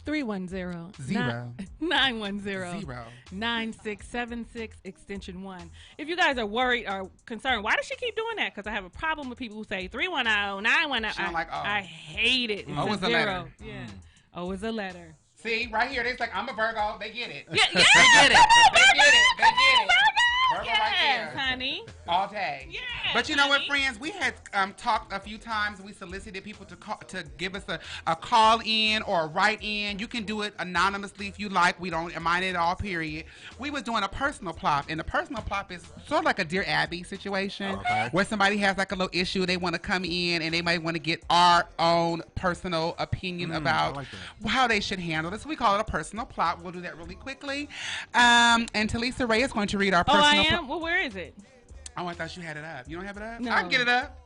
310-910-9676 extension 1. If you guys are worried or concerned, why does she keep doing that? Because I have a problem with people who say 310-910. I hate it. O is a letter. Yeah. O is a letter. See, right here, they're like, I'm a Virgo. They get it. Yeah. They get it. They get it. They get it. Virgo yes, right there. honey. All day. Yes, but you know what, friends? We had talked a few times. We solicited people to give us a call in or a write in. You can do it anonymously if you like. We don't mind it at all, period. We was doing a personal plop, and the personal plop is sort of like a Dear Abby situation, where somebody has like a little issue. They want to come in, and they might want to get our own personal opinion about how they should handle this. We call it a personal plop. We'll do that really quickly. And TALISA Ray is going to read our personal plop. I am? Well, where is it? Oh, I thought you had it up. You don't have it up? No. I can get it up.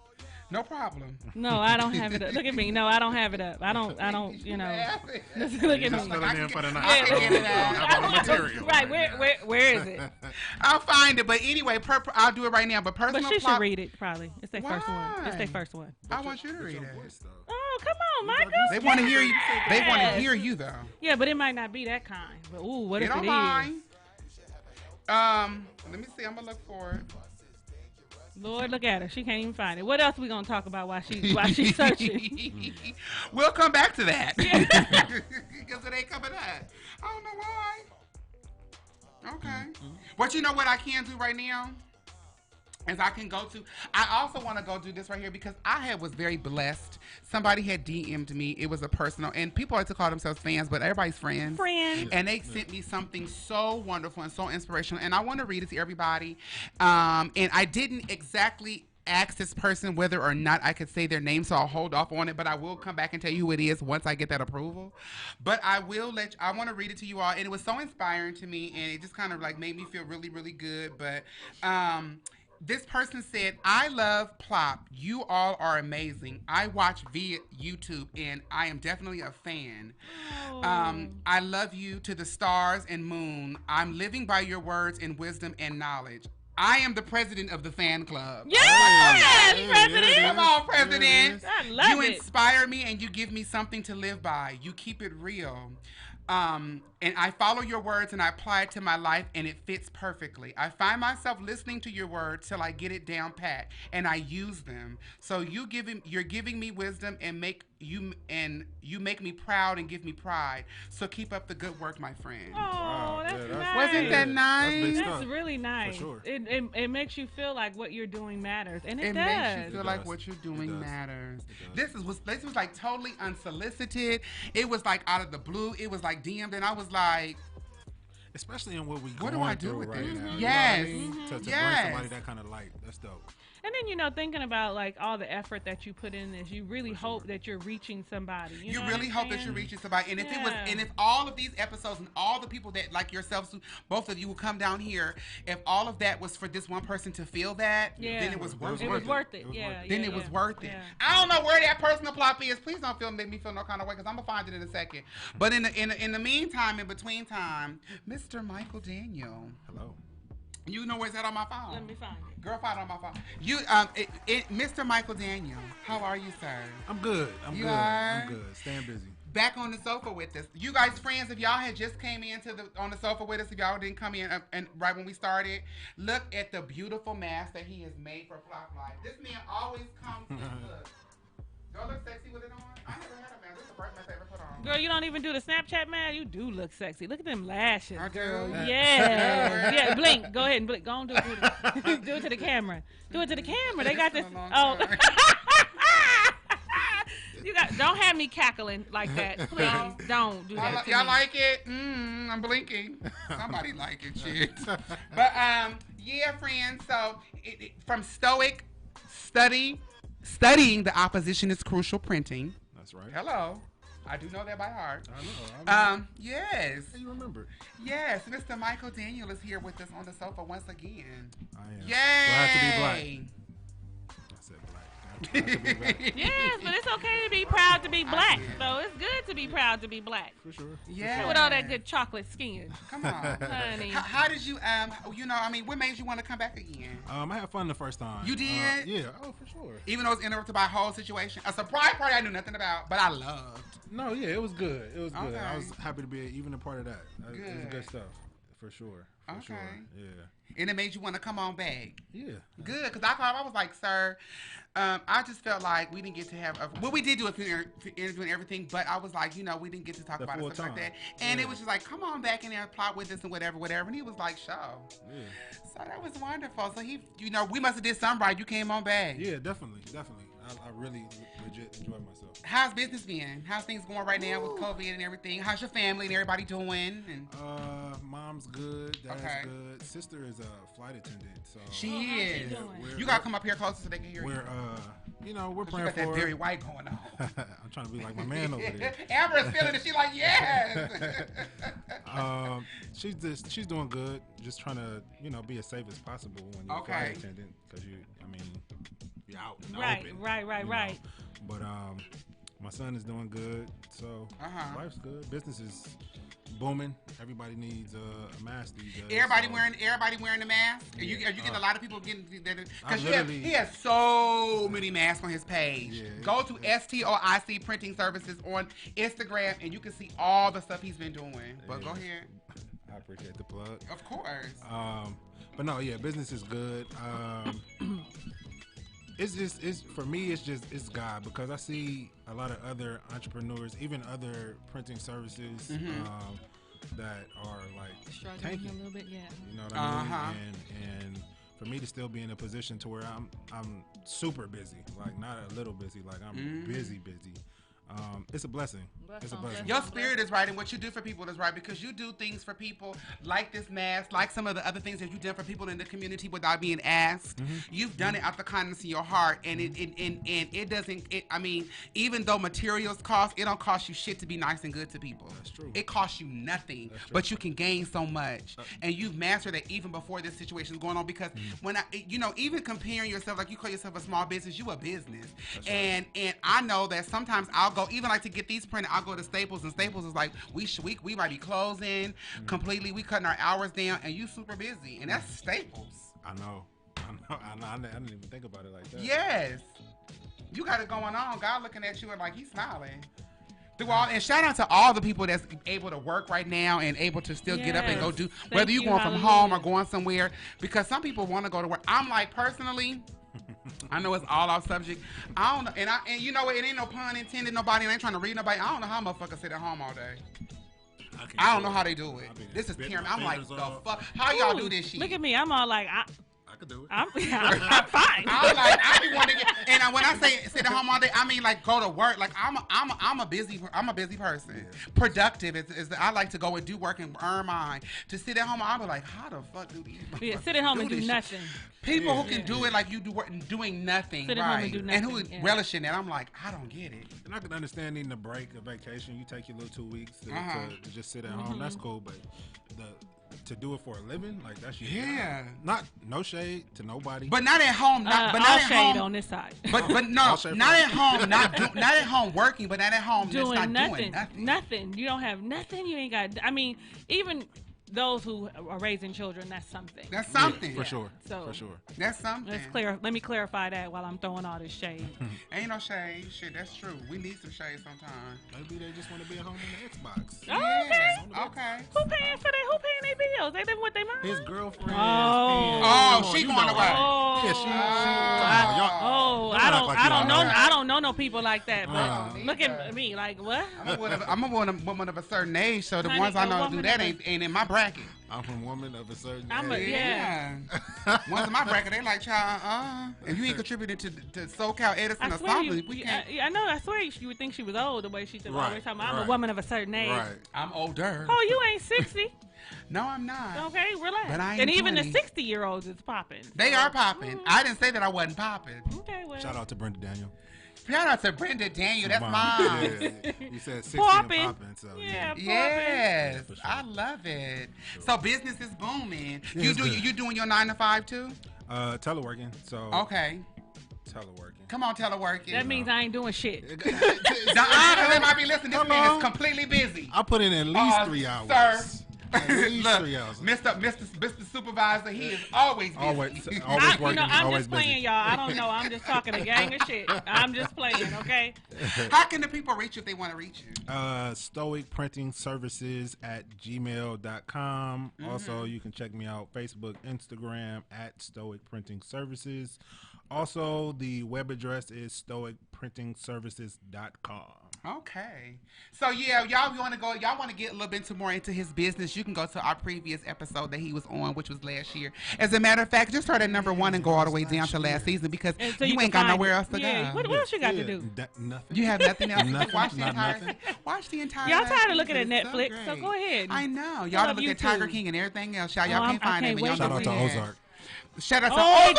No problem. No, I don't have it up. Look at me. No, I don't have it up. I don't, you know. Look at me. I can get it up. Right, where is it? I'll find it. But anyway, I'll do it right now. But personal But she should read it, probably. It's their first one. It's their first one. I want you to read it. Oh, come on, Michael. They want to hear you. They want to hear you, though. Yeah, but it might not be that kind. But, ooh, what if it is? Let me see. I'm going to look for it. Lord, look at her. She can't even find it. What else are we going to talk about while she's searching? We'll come back to that. Because it ain't coming up. I don't know why. Okay. But you know what I can do right now? Is I can go to, I also want to go do this right here because I was very blessed. Somebody had DM'd me. It was a personal, and people like to call themselves fans, but everybody's friends. And they sent me something so wonderful and so inspirational, and I want to read it to everybody. And I didn't exactly asked this person whether or not I could say their name, so I'll hold off on it, but I will come back and tell you who it is once I get that approval. But I want to read it to you all, and it was so inspiring to me, and it just kind of like made me feel really, really good. But this person said, I love Plop. You all are amazing. I watch via YouTube, and I am definitely a fan. I love you to the stars and moon. I'm living by your words and wisdom and knowledge. I am the president of the fan club. Yes, President. Come on, President. I love you it. inspire me and you give me something to live by. You keep it real. And I follow your words and I apply it to my life, and it fits perfectly. I find myself listening to your words till I get it down pat, and I use them. So you're giving me wisdom and you make me proud and give me pride. So keep up the good work, my friend. Oh, that's nice. Wasn't that nice? That's really nice. For sure. It makes you feel like what you're doing matters, and it does. Makes you feel like what you're doing matters. This was like totally unsolicited. It was like out of the blue. It was like DM'd, and I was like, especially in what we what going do I do through with right this? now. Yes. You know what I mean? To bring somebody that kind of light, that's dope. And then, thinking about like all the effort that you put in this, you really hope that you're reaching somebody. You know really hope that you're reaching somebody. And if all of these episodes and all the people that like yourselves, both of you will come down here, if all of that was for this one person to feel that, then it was worth it. It was worth it. Then it was worth it. I don't know where that personal plop is. Please don't make me feel no kind of way, because I'm gonna find it in a second. But in the meantime, in between time, Mr. Michael Daniel. Hello. You know where's that on my phone? Let me find it. Girl, find it on my phone. You, Mr. Michael Daniel, how are you, sir? I'm good. I'm good. Staying busy. Back on the sofa with us. You guys, friends, if y'all had just came on the sofa with us, if y'all didn't come in and right when we started, look at the beautiful mask that he has made for PLOPP Life. This man always comes and look. Do I look sexy with it on? I never had a mask. This is my favorite put on. Girl, you don't even do the Snapchat mask? You do look sexy. Look at them lashes, I girl. do. Yeah. Blink. Go ahead and blink. Go on, do it. Do it to the camera. Do it to the camera. They got this. Oh. Don't have me cackling like that. Please don't do that. Y'all like it? I'm blinking. Somebody like it, shit. But yeah, friends. So from S.T.O.I.C, studying the opposition is crucial. Printing. That's right. Hello. I do know that by heart. I know. Yes. How you remember? Yes, Mr. Michael Daniel is here with us on the sofa once again. I am. Yay! Glad to be black. I said black. Yes, but it's okay to be proud to be black. So it's good to be proud to be black. For sure. Yeah. With all that good chocolate skin. Come on, honey. How did you what made you want to come back again? I had fun the first time. You did? Yeah. Oh, for sure. Even though it was interrupted by a whole situation, a surprise party I knew nothing about, but I loved. No, yeah, it was good. It was good. Okay. I was happy to be even a part of that. It was good stuff. For sure. For Okay. sure. Yeah. And it made you want to come on back. Yeah. Good, because I called. I was like, sir, I just felt like we didn't get to have. We did do a few interviews and everything, but I was like, we didn't get to talk about it stuff like that. And it was just like, come on back in there and plot with us and whatever. And he was like, show. Yeah. So that was wonderful. So he, we must have did something right. You came on back. Yeah, definitely. I really legit enjoyed myself. How's business been? How's things going right now with COVID and everything? How's your family and everybody doing? And mom's good. Dad's good. Sister is a flight attendant. So she is. You gotta come up here closer so they can hear you. We're praying got for that very white going on. I'm trying to be like my man over there. Amber is feeling it. She's like, yes. She's doing good. Just trying to be as safe as possible when you're a flight attendant, because you're out in the open. Right. But my son is doing good, so life's good. Business is booming. Everybody needs a mask these days. Everybody wearing the mask. Are you getting a lot of people getting that? Because he has so many masks on his page. Yeah, go to S.T.O.I.C Printing Services on Instagram, and you can see all the stuff he's been doing. But go ahead. I appreciate the plug. Of course. But no, yeah, business is good. It's for me. It's God, because I see a lot of other entrepreneurs, even other printing services, that are like struggling tanking a little bit. Yeah. You know what I mean? And for me to still be in a position to where I'm super busy, like not a little busy, like I'm busy. It's a blessing. It's a blessing. Your spirit is right, and what you do for people is right, because you do things for people like this mask, like some of the other things that you've done for people in the community without being asked. You've done it out the kindness of your heart, and it doesn't. I mean, even though materials cost, it don't cost you shit to be nice and good to people. That's true. It costs you nothing, but you can gain so much, and you've mastered it even before this situation is going on. Because when even comparing yourself, like you call yourself a small business, you a business, and I know that sometimes I'll go, even like to get these printed, I'll go to Staples, and Staples is like, we might be closing completely, we cutting our hours down, and you super busy, and that's Staples. I know. I didn't even think about it like that. Yes, you got it going on. God looking at you and like he's smiling. And shout out to all the people that's able to work right now and able to still get up and go do, whether you're going from home or going somewhere, because some people want to go to work. I'm like, personally, I know it's all off subject. I don't know, and you know what? It ain't no pun intended. Nobody ain't trying to read nobody. I don't know how motherfuckers sit at home all day. I don't know how they do it. This is pyramid. I'm like, the fuck? How y'all do this shit? Look at me. I'm all like, I could do it. I'm fine. I'm like, I be wanting to get, and when I say sit at home all day, I mean like go to work. Like I'm a busy person. Productive is I like to go and do work and earn mine. To sit at home, I'll be like, how the fuck do these? Sit at home and do nothing. People who can do it like you do, doing nothing, sit at home and do nothing, and who relish in it. I'm like, I don't get it. And I can understand needing a break, a vacation. You take your little 2 weeks to just sit at home. That's cool, but to do it for a living, like that's your job. Not no shade to nobody, but not at home. But not all at shade home on this side. But no, not at home. Not at home working, but not at home doing nothing. Nothing. You don't have nothing. You ain't got. I mean, even those who are raising children, that's something. That's something. Yeah, for sure. So for sure. That's something. Let me clarify that while I'm throwing all this shade. Ain't no shade. Shit, that's true. We need some shade sometimes. Maybe they just want to be at home on the Xbox. Oh, okay. Who paying for that? Who paying their bills? They living with their mom? His girlfriend. She going to work. Yeah, she I don't know no people like that. But look at me, like what? I'm a woman of a certain age, so the ones I know do that ain't in my bracket. I'm a woman of a certain age. Yeah. Ones in my bracket, they like, child, if you ain't contributed to SoCal Edison or something, we can't. I know. I swear you would think she was old the way she said always talking about. I'm a woman of a certain age. Right. I'm older. Oh, you ain't 60. No, I'm not. Okay, relax. But I ain't and even 20. the 60-year-olds is popping. They are popping. I didn't say that I wasn't popping. Okay, well. Shout out to Brenda Daniel. Shout out to Brenda Daniel. That's mine. Yeah. You said 60 Popping. and popping, so yeah. Yes, sure. I love it. So business is booming. Yeah, You doing your 9 to 5 too? Teleworking. So okay. Teleworking. Come on, teleworking. That means I ain't doing shit. They might be listening. This man is completely busy. I put in at least 3 hours. Sir. At least Look, 3 hours. Mr. Supervisor, he is always busy. Always working. I'm always just playing, busy. y'all. I don't know. I'm just talking a gang of shit. I'm just playing, okay? How can the people reach you if they want to reach you? Stoic Printing Services at gmail.com. Also, you can check me out Facebook, Instagram at Stoic Printing Services. Also, the web address is stoicprintingservices.com. Okay. So y'all want to get a little bit more into his business, you can go to our previous episode that he was on, which was last year. As a matter of fact, just start at number 1 and go all the way down to last season, because so you ain't got nowhere else to go. What else you got to do? Nothing. You have nothing else to do. Nothing. Watch the entire Y'all last tired of looking at season. It's Netflix, so go ahead. I know. Y'all to look at Tiger King and everything else. Y'all can't find it. Shout out to Ozark. Shout out to Ozark.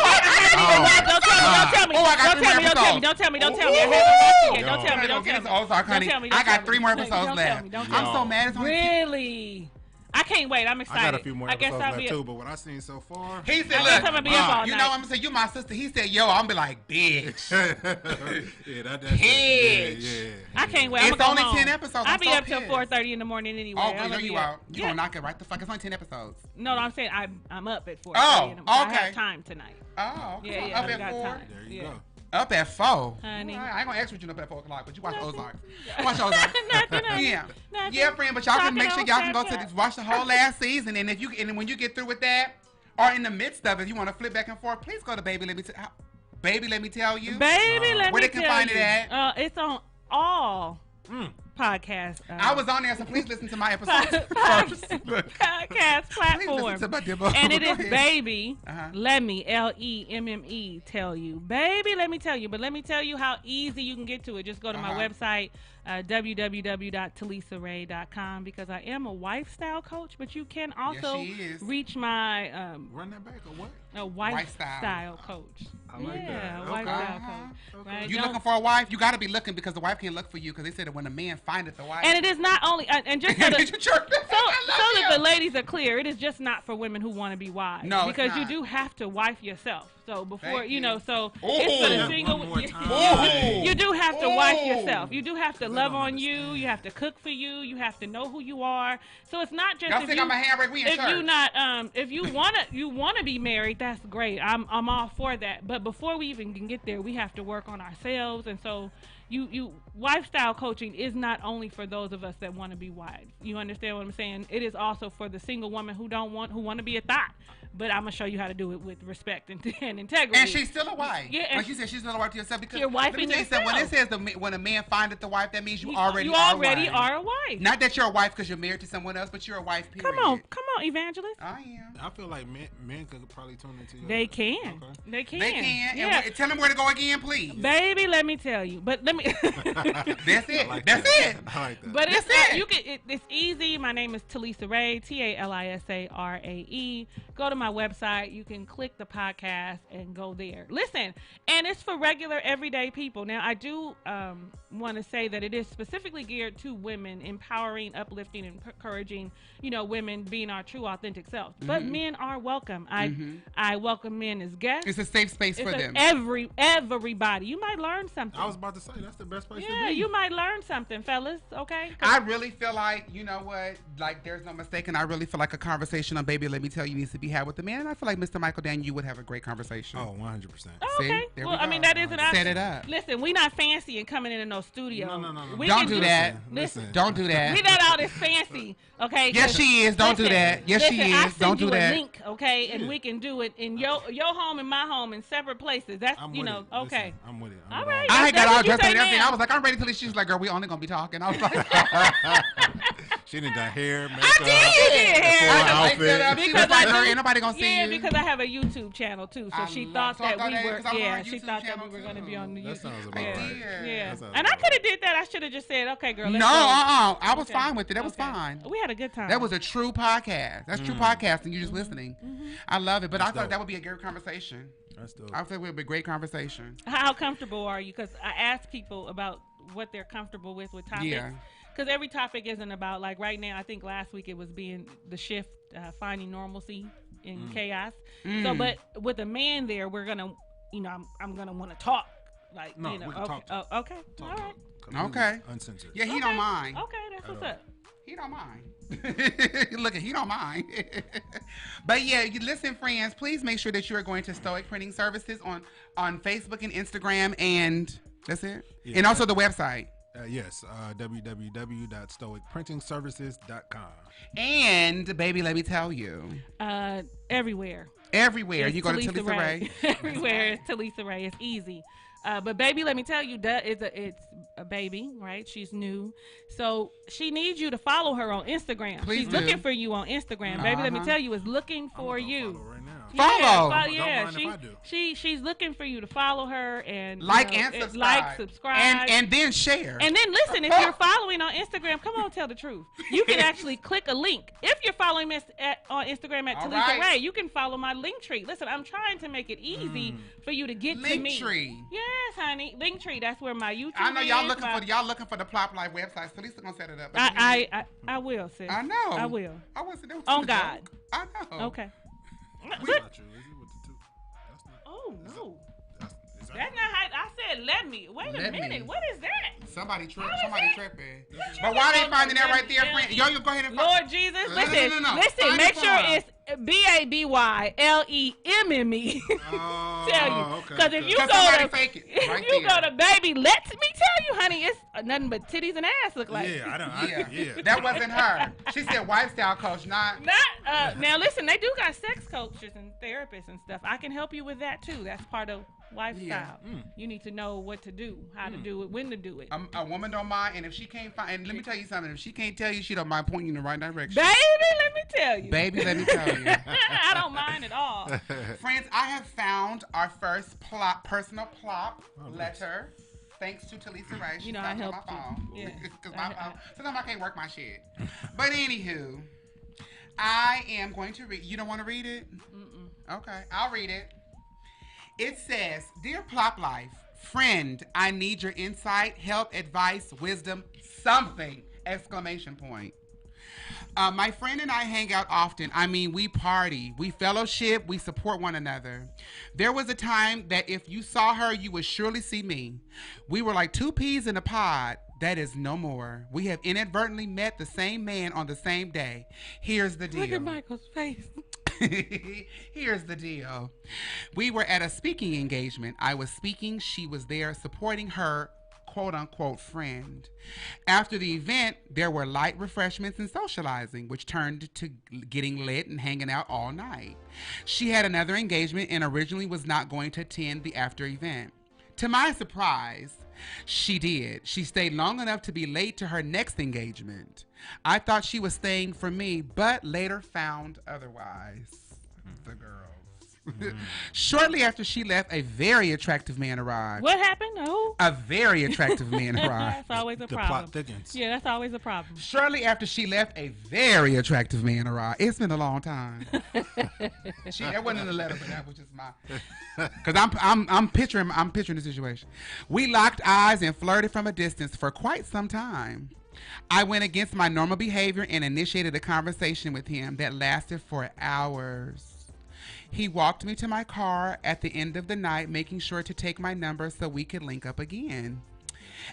Don't tell me. Don't tell me. I haven't watched it yet. Don't tell me. Ozark, honey. I got 3 more episodes left. I'm so mad. Really? I can't wait. I'm excited. I got a few more episodes left too, but what I've seen so far. He said, look, you know what I'm going to say? You my sister. He said, yo, I'm going to be like, bitch. That's bitch. Yeah. I can't wait. It's only 10 episodes. I'll be up till 4:30 in the morning anyway. Oh, no, you out. You going to knock it right the fuck. It's only 10 episodes. No, I'm saying I'm up at 4:30. Oh, okay. I have time tonight. Oh, okay. Yeah, Up at 4? Time. There you go. Up at 4. Honey. I ain't gonna ask what you up at 4 o'clock, but you watch Ozark. Watch Ozark. Nothing. Yeah, friend. But y'all can make sure y'all can go to watch the whole last season, and when you get through with that, or in the midst of it, if you want to flip back and forth, please go to Baby Let Me Tell You. Baby, let me tell you. Where they can find it at? It's on all podcast. I was on there, so please listen to my episode first. Podcast platform. And it is Baby LEMME, LEMME, tell you. Baby, let me tell you. But let me tell you how easy you can get to it. Just go to my website, www.talisaray.com, because I am a wife style coach, but you can also reach my run that back or what? A wife style coach. I like that. Wife style coach. Okay. Right? You looking for a wife? You got to be looking, because the wife can't look for you, because they said that when a man findeth the wife. And it is not only and just so that the ladies are clear, it is just not for women who want to be wives. No, because you do have to wife yourself. So before it's for the single. You do have to wife yourself. You do have to love on you. You have to cook for you. You have to know who you are. So it's not just if you wanna be married, that's great. I'm all for that. But before we even can get there, we have to work on ourselves. And so you lifestyle coaching is not only for those of us that want to be wives. You understand what I'm saying? It is also for the single woman who want to be a thought. But I'm gonna show you how to do it with respect and integrity. And she's still a wife. Yeah, like you said, she's still a wife to yourself, because you're wifing yourself. When it says when a man findeth the wife, that means you already are a wife. Not that you're a wife because you're married to someone else, but you're a wife. Period. Come on, evangelist. I am. I feel like men could probably tune into you. They can. Okay. They can. Yeah. And tell them where to go again, please. Baby, let me tell you. But let me. That's it. That's it. I like that. But it's not. You can. It's easy. My name is Talisa Ray. TALISA. Go to my website. You can click the podcast and go there. Listen, and it's for regular, everyday people. Now, I do want to say that it is specifically geared to women, empowering, uplifting, and encouraging, women being our true, authentic selves. Mm-hmm. But men are welcome. I welcome men as guests. It's a safe space for them. Everybody. You might learn something. I was about to say, that's the best place to be. Yeah, you might learn something, fellas, okay? I really feel like, you know what, like there's no mistake, and I really feel like a conversation on Baby Let Me Tell You needs to be had with the man, and I feel like Mr. Michael Daniel, you would have a great conversation. Oh, 100%. Oh, okay. See? Well, I mean, that is an option. Set it up. Listen, we not fancy and coming in no studio. No. Don't do that. Listen. Don't do that. We not out as fancy, okay? Yes, she is. Don't do that. Yes, she is. Don't do that. Link, okay? And we can do it in your home and my home in separate places. That's, okay. Listen, I'm with it. All right. I had got all dressed up and everything. I was like, I'm ready to leave. She was like, girl, we only going to be talking. I was like, she didn't done hair, makeup. I did hair. Outfit. Because ain't nobody going to see you. Yeah, because I have a YouTube channel too. So she thought that we were, she thought that we were going to be on the YouTube. That sounds about right. Yeah. And I could have did that. I should have just said, okay, girl, let's go. I was fine with it. That was fine. We had a good time. That was a true podcast. That's true podcasting. You're just listening. I love it. But I thought that would be a great conversation. That's dope. I think it would be a great conversation. How comfortable are you? Because I asked people about what they're comfortable with topics. Yeah. Because every topic isn't about, like right now, I think last week it was being the shift, finding normalcy in chaos. So, but with a man there, we're going to, I'm going to want to talk. Like, no, we can talk. Okay. All right. Okay. Uncensored. Yeah, he don't mind. Okay, that's what's up. He don't mind. Look, he don't mind. But yeah, you listen, friends, please make sure that you are going to S.T.O.I.C Printing Services on Facebook and Instagram, and that's it. Yeah, and also the website. Yes, www.stoicprintingservices.com. And baby, let me tell you. Everywhere. You go to Talisa Ray. Everywhere is Talisa Ray. It's easy. But baby, let me tell you, it's a baby, right? She's new. So she needs you to follow her on Instagram. Please She's looking for you on Instagram. Baby, let me tell you, is looking for you. Follow right now. Follow. Yeah, she's looking for you to follow her and subscribe. And then share. And then listen, if you're following on Instagram, come on, tell the truth. You can actually click a link. If you're following me on Instagram at Talisa Ray, you can follow my link tree. Listen, I'm trying to make it easy for you to get to me. Link tree. Yes, honey. Link tree. That's where my YouTube. I know y'all looking for the PLOPP Life website. So Talisa gonna set it up. I will, sis. I know. I will. I wasn't there. On God. I know. Okay. That's not true. Is it with the two? That's not. Oh no. That's not how I said. Let me. Wait a minute. What is that? Somebody tripping. But why they finding that right there, friend? Yo, go ahead and find. Lord Jesus, listen. Make sure it's BABYLEMME. Tell you, because if you go to baby, let me tell you, honey, it's nothing but titties and ass look like. Yeah, I don't. Yeah, that wasn't her. She said lifestyle coach, not. Now listen, they do got sex coaches and therapists and stuff. I can help you with that too. That's part of lifestyle. Yeah. You need to know what to do, how to do it, when to do it. A woman don't mind, and if she can't find, and let me tell you something, if she can't tell you, she don't mind pointing you in the right direction. Baby, let me tell you. I don't mind at all. Friends, I have found our first personal plop letter. Thanks to TALISA Ray. She you know, I helped on my phone. you. Yeah. Because my phone, sometimes I can't work my shit. But anywho, I am going to read. You don't want to read it? Mm-mm. Okay, I'll read it. It says, Dear PLOPP Life, friend, I need your insight, help, advice, wisdom, something! Exclamation point. My friend and I hang out often. I mean, we party, we fellowship, we support one another. There was a time that if you saw her, you would surely see me. We were like two peas in a pod. That is no more. We have inadvertently met the same man on the same day. Here's the deal. Look at Michael's face. Here's the deal. We were at a speaking engagement. I was speaking. She was there supporting her quote-unquote friend. After the event, there were light refreshments and socializing, which turned to getting lit and hanging out all night. She had another engagement and originally was not going to attend the after event. To my surprise, she did. She stayed long enough to be late to her next engagement. I thought she was staying for me, but later found otherwise. The girls. Shortly after she left, a very attractive man arrived. What happened? Who? A very attractive man arrived. That's always a problem. The plot thickens. Yeah, that's always a problem. Shortly after she left, a very attractive man arrived. It's been a long time. That wasn't in the letter, but that was just my. Because I'm picturing the situation. We locked eyes and flirted from a distance for quite some time. I went against my normal behavior and initiated a conversation with him that lasted for hours. He walked me to my car at the end of the night, making sure to take my number so we could link up again.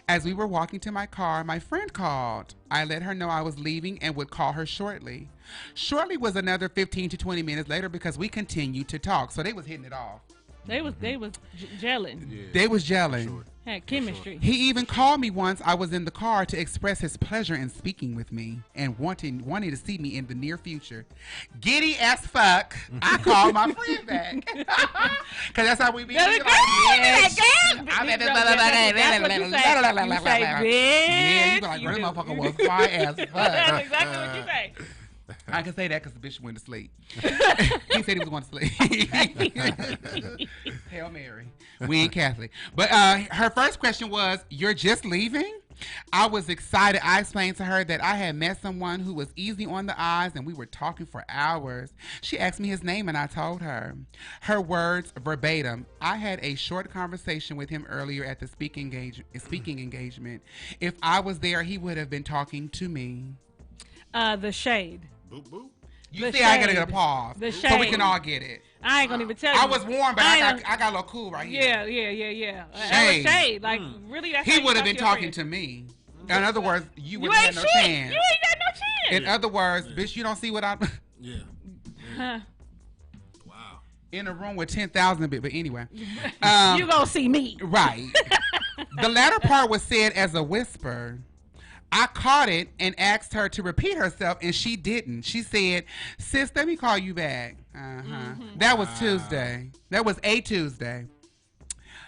As we were walking to my car, my friend called. I let her know I was leaving and would call her shortly. Shortly was another 15 to 20 minutes later because we continued to talk. So they was hitting it off. They was gelling. Yeah, They was gelling. sure. Had chemistry. He even called me once I was in the car to express his pleasure in speaking with me and wanting to see me in the near future. Giddy as fuck, I called my friend back. Because that's how we be. That's Like, yes. yes. That's what you say. You say, bitch. Yeah, you be like, that motherfucker was quiet as fuck. That's exactly what you say. I can say that because the bitch went to sleep. He said he was going to sleep. Hail Mary. We ain't Catholic. But her first question was, you're just leaving? I was excited. I explained to her that I had met someone who was easy on the eyes and we were talking for hours. She asked me his name and I told her. Her words verbatim. I had a short conversation with him earlier at the speaking engagement. If I was there, he would have been talking to me. The shade. Boop, boop. You The see, I gotta shade. get a pause The so we shade. can all get it. I ain't gonna even tell you. I was warm, but I ain't got a little cool right here. Yeah. Shade. Shade. Like, really, that's how He you would have talk been to your talking friend. to me. In other words, you You wouldn't have ain't no shit. chance. You ain't got no chance. In other words, bitch, you don't see what I'm Yeah. Huh. Wow. in a room with 10,000 bit. But anyway, You gonna see me. right. The latter part was said as a whisper. I caught it and asked her to repeat herself, and she didn't. She said, sis, let me call you back. That was Tuesday. That was a Tuesday.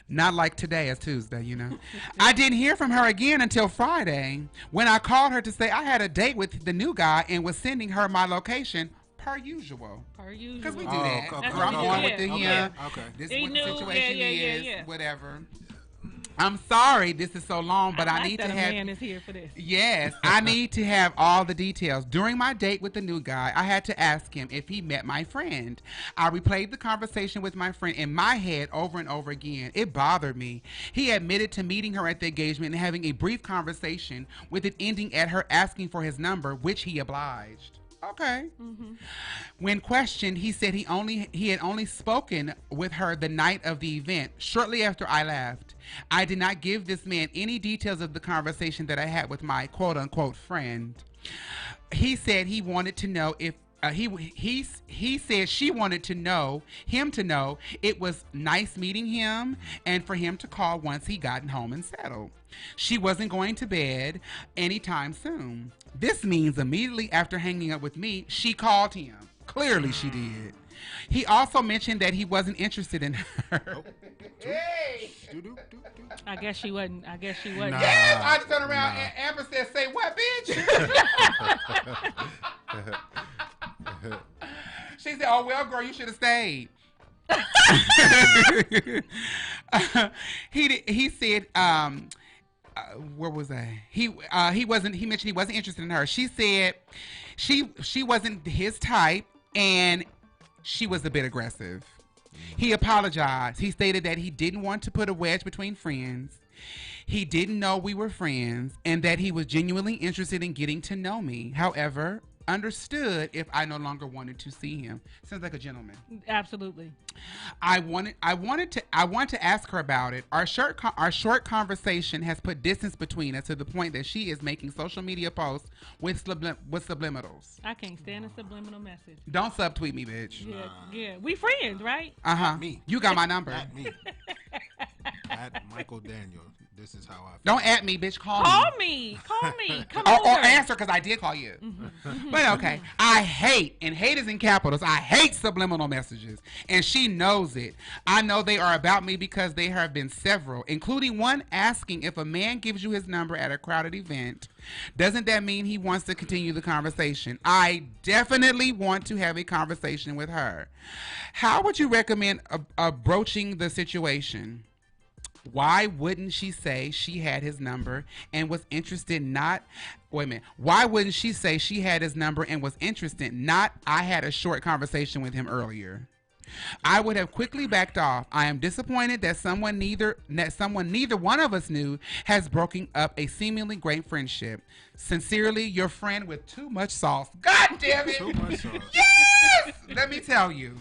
Not like today as Tuesday, you know. I didn't hear from her again until Friday when I called her to say I had a date with the new guy and was sending her my location per usual. Per usual. Because we do Oh, that. okay, I'm going with the yeah. Okay. This He is what knew, the situation is. yeah. Whatever. I'm sorry this is so long, but I like need that to a have. man is here for this. Yes, I need to have all the details. During my date with the new guy, I had to ask him if he met my friend. I replayed the conversation with my friend in my head over and over again. It bothered me. He admitted to meeting her at the engagement and having a brief conversation, with it ending at her asking for his number, which he obliged. Okay. When questioned, he said he had only spoken with her the night of the event, shortly after I left. I did not give this man any details of the conversation that I had with my quote-unquote friend. He said he wanted to know if he said she wanted to know him to know it was nice meeting him and for him to call once he gotten home and settled. She wasn't going to bed anytime soon. This means immediately after hanging up with me, she called him. Clearly she did. He also mentioned that he wasn't interested in her. Hey! I guess she wasn't. Nah. Yes, I just turned around and Amber said, say what, bitch? She said, oh, well, girl, you should have stayed. he said, where was I? He mentioned he wasn't interested in her. She said she wasn't his type and she was a bit aggressive. He apologized. He stated that he didn't want to put a wedge between friends. He didn't know we were friends and that he was genuinely interested in getting to know me. However, understood if I no longer wanted to see him. Sounds like a gentleman. Absolutely. I want to ask her about it. Our short conversation has put distance between us to the point that she is making social media posts with subliminals. I can't stand a subliminal message. Don't subtweet me, bitch. Yeah. We friends, right? Me. You got my number. At me. At Michael Daniel. This is how I feel. Don't at me, bitch. Call me. Come or over. answer because I did call you. But okay. I hate, and hate is in capitals, I hate subliminal messages. And she knows it. I know they are about me because there have been several, including one asking if a man gives you his number at a crowded event, doesn't that mean he wants to continue the conversation? I definitely want to have a conversation with her. How would you recommend broaching the situation? Why wouldn't she say she had his number and was interested Why wouldn't she say she had his number and was interested, not I had a short conversation with him earlier? I would have quickly backed off. I am disappointed that someone neither one of us knew has broken up a seemingly great friendship. Sincerely, your friend with too much sauce. God damn it. Too much sauce. Yes! Let me tell you.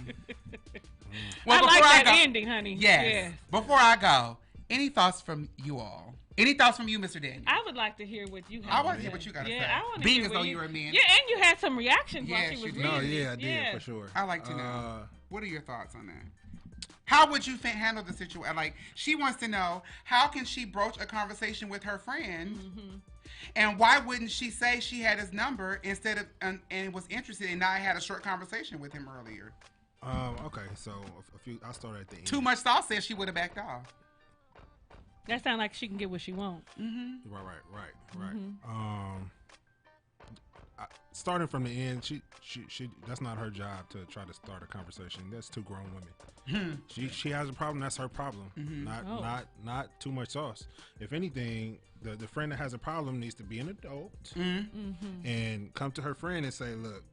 Well, I like that ending, honey. Yes. Before I go, any thoughts from you all? Any thoughts from you, Mr. Daniel? I would like to hear what you have. I want to hear what you got to say. I want to Being hear as though you were a man. Yeah, and you had some reactions while she was reading. No, yeah, I did, for sure. I like to know. What are your thoughts on that? How would you handle the situation? Like, she wants to know, how can she broach a conversation with her friend? Mm-hmm. And why wouldn't she say she had his number instead of, and was interested, and I had a short conversation with him earlier? Okay, so I'll start at the end. Too much sauce says she would have backed off. That sounds like she can get what she wants. Mm-hmm. Right. Mm-hmm. Starting from the end, she that's not her job to try to start a conversation. That's two grown women. She has a problem. That's her problem. Mm-hmm. Not too much sauce. If anything, the friend that has a problem needs to be an adult and come to her friend and say, look,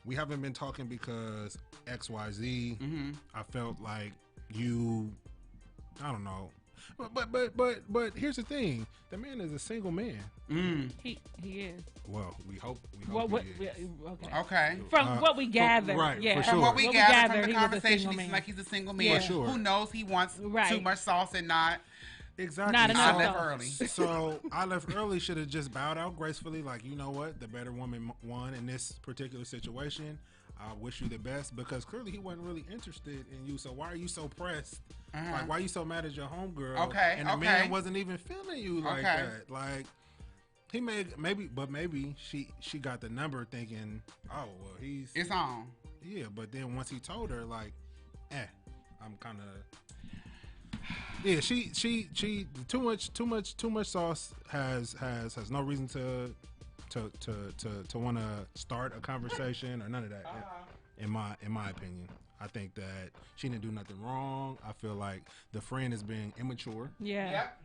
we haven't been talking because XYZ. Mm-hmm. I felt like you, I don't know. But here's the thing: the man is a single man. He is. Well, we hope he is. Okay. From what we gather, right? Yeah. For sure. From what we gather from the conversation, he seems like he's a single man. Yeah. Sure. Who knows he wants too much sauce and not. Exactly. Not enough. I left early. So I left early. Should have just bowed out gracefully. Like, you know what? The better woman won in this particular situation. I wish you the best, because clearly he wasn't really interested in you. So why are you so pressed? Like, why are you so mad at your homegirl? Okay. And the man wasn't even feeling you like that. Like, he maybe she got the number thinking, oh well, it's on. Yeah, but then once he told her, like, I'm kind of. Yeah, she too much sauce has no reason to want to start a conversation or none of that. In my opinion, I think that she didn't do nothing wrong. I feel like the friend is being immature. Yeah. Yep.